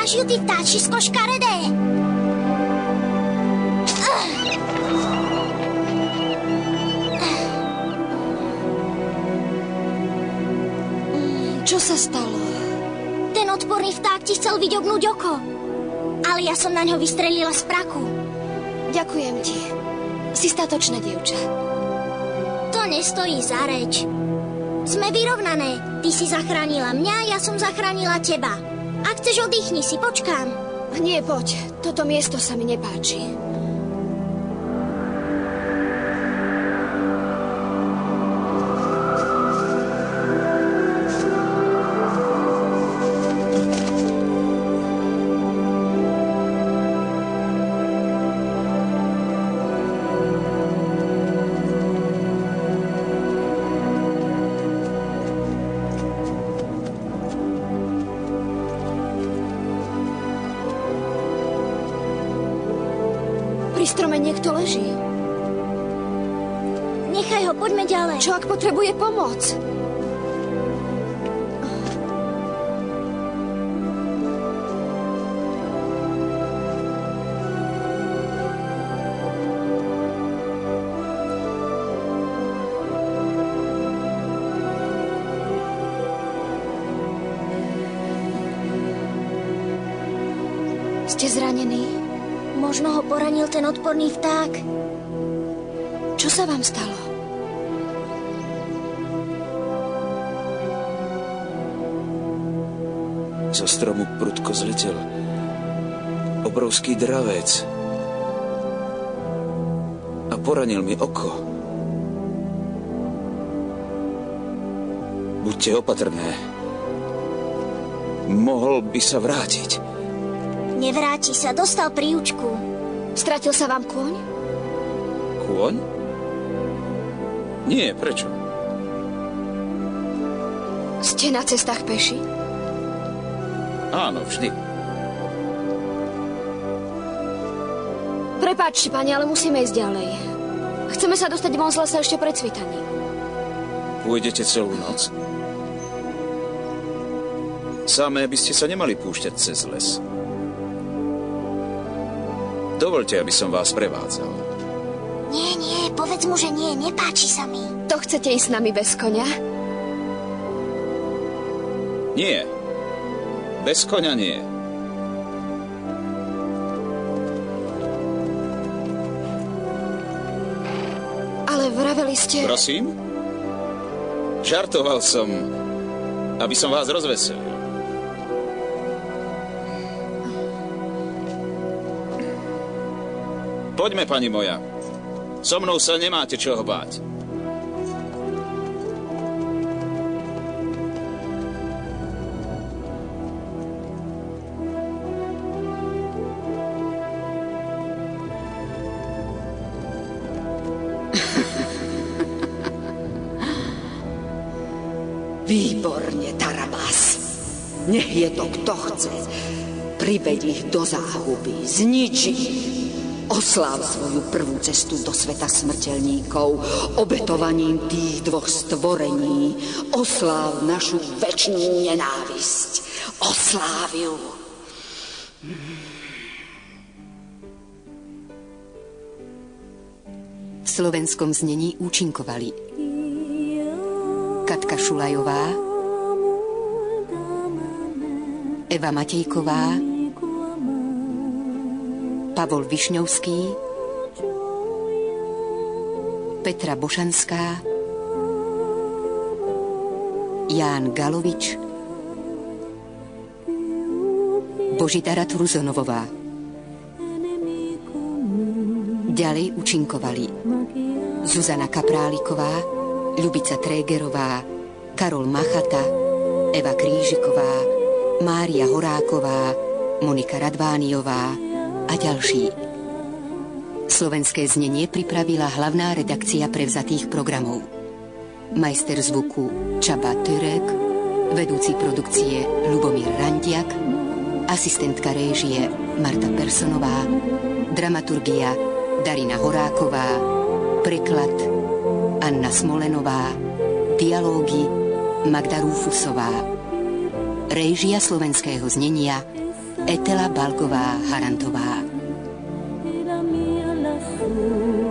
Speaker 4: Máš ju ty vtáčisko škaredé.
Speaker 15: Čo sa stalo?
Speaker 4: Ten odporný vták ti chcel vyďobnúť oko. Ale ja som na ňo vystrelila z praku.
Speaker 15: Ďakujem ti. Si statočná dievča.
Speaker 4: To nestojí za reč. Sme vyrovnané. Ty si zachránila mňa, ja som zachránila teba. Ak chceš, oddychni si, počkám.
Speaker 15: Nie, poď. Toto miesto sa mi nepáči. Pri strome niekto leží.
Speaker 4: Nechaj ho, poďme ďalej.
Speaker 15: Čo ak potrebuje pomoc? Ste zranení?
Speaker 4: Možno ho poranil ten odporný vták.
Speaker 15: Čo sa vám stalo?
Speaker 11: Zo stromu prudko zletel obrovský dravec a poranil mi oko. Buďte opatrné. Mohol by sa vrátiť.
Speaker 4: Nevráti sa, dostal príučku.
Speaker 15: Stratil sa vám kôň?
Speaker 11: Kôň? Nie, prečo?
Speaker 15: Ste na cestách peši?
Speaker 11: Áno, vždy.
Speaker 15: Prepáčte, pani, ale musíme ísť ďalej. Chceme sa dostať von z lesa ešte pred svitaním.
Speaker 11: Pôjdete celú noc? Samé by ste sa nemali púšťať cez les. Dovoľte, aby som vás prevádzal.
Speaker 4: Nie, povedz mu, že nie, nepáči sa mi.
Speaker 15: To chcete ísť s nami bez koňa?
Speaker 11: Nie. Bez koňa nie.
Speaker 15: Ale vraveli ste...
Speaker 11: Prosím? Žartoval som, aby som vás rozveselil. Poďme, pani moja. So mnou sa nemáte čoho báť.
Speaker 12: Výborne, Tarabás. Nech je to kto chce. Priveď ich do záhuby, zniči ich. Osláv svoju prvú cestu do sveta smrteľníkov obetovaním tých dvoch stvorení. Osláv našu večnú nenávisť. Osláv ju.
Speaker 5: V slovenskom znení účinkovali Katka Šulajová, Eva Matejková, Pavol Višňovský, Petra Bošanská, Ján Galovič, Božidara Turzonovová. Ďalej účinkovali Zuzana Kapráliková, Ľubica Trégerová, Karol Machata, Eva Krížiková, Mária Horáková, Monika Radvániová a ďalší. Slovenské znenie pripravila hlavná redakcia prevzatých programov. Majster zvuku Csaba Török, vedúci produkcie Ľubomír Randiak, asistentka réžie Marta Personová, dramaturgia Darina Horáková, preklad Anna Smolenová, dialógy Magda Rúfusová, réžia slovenského znenia Etela Balgová Harantová.
Speaker 16: Era mía la azul.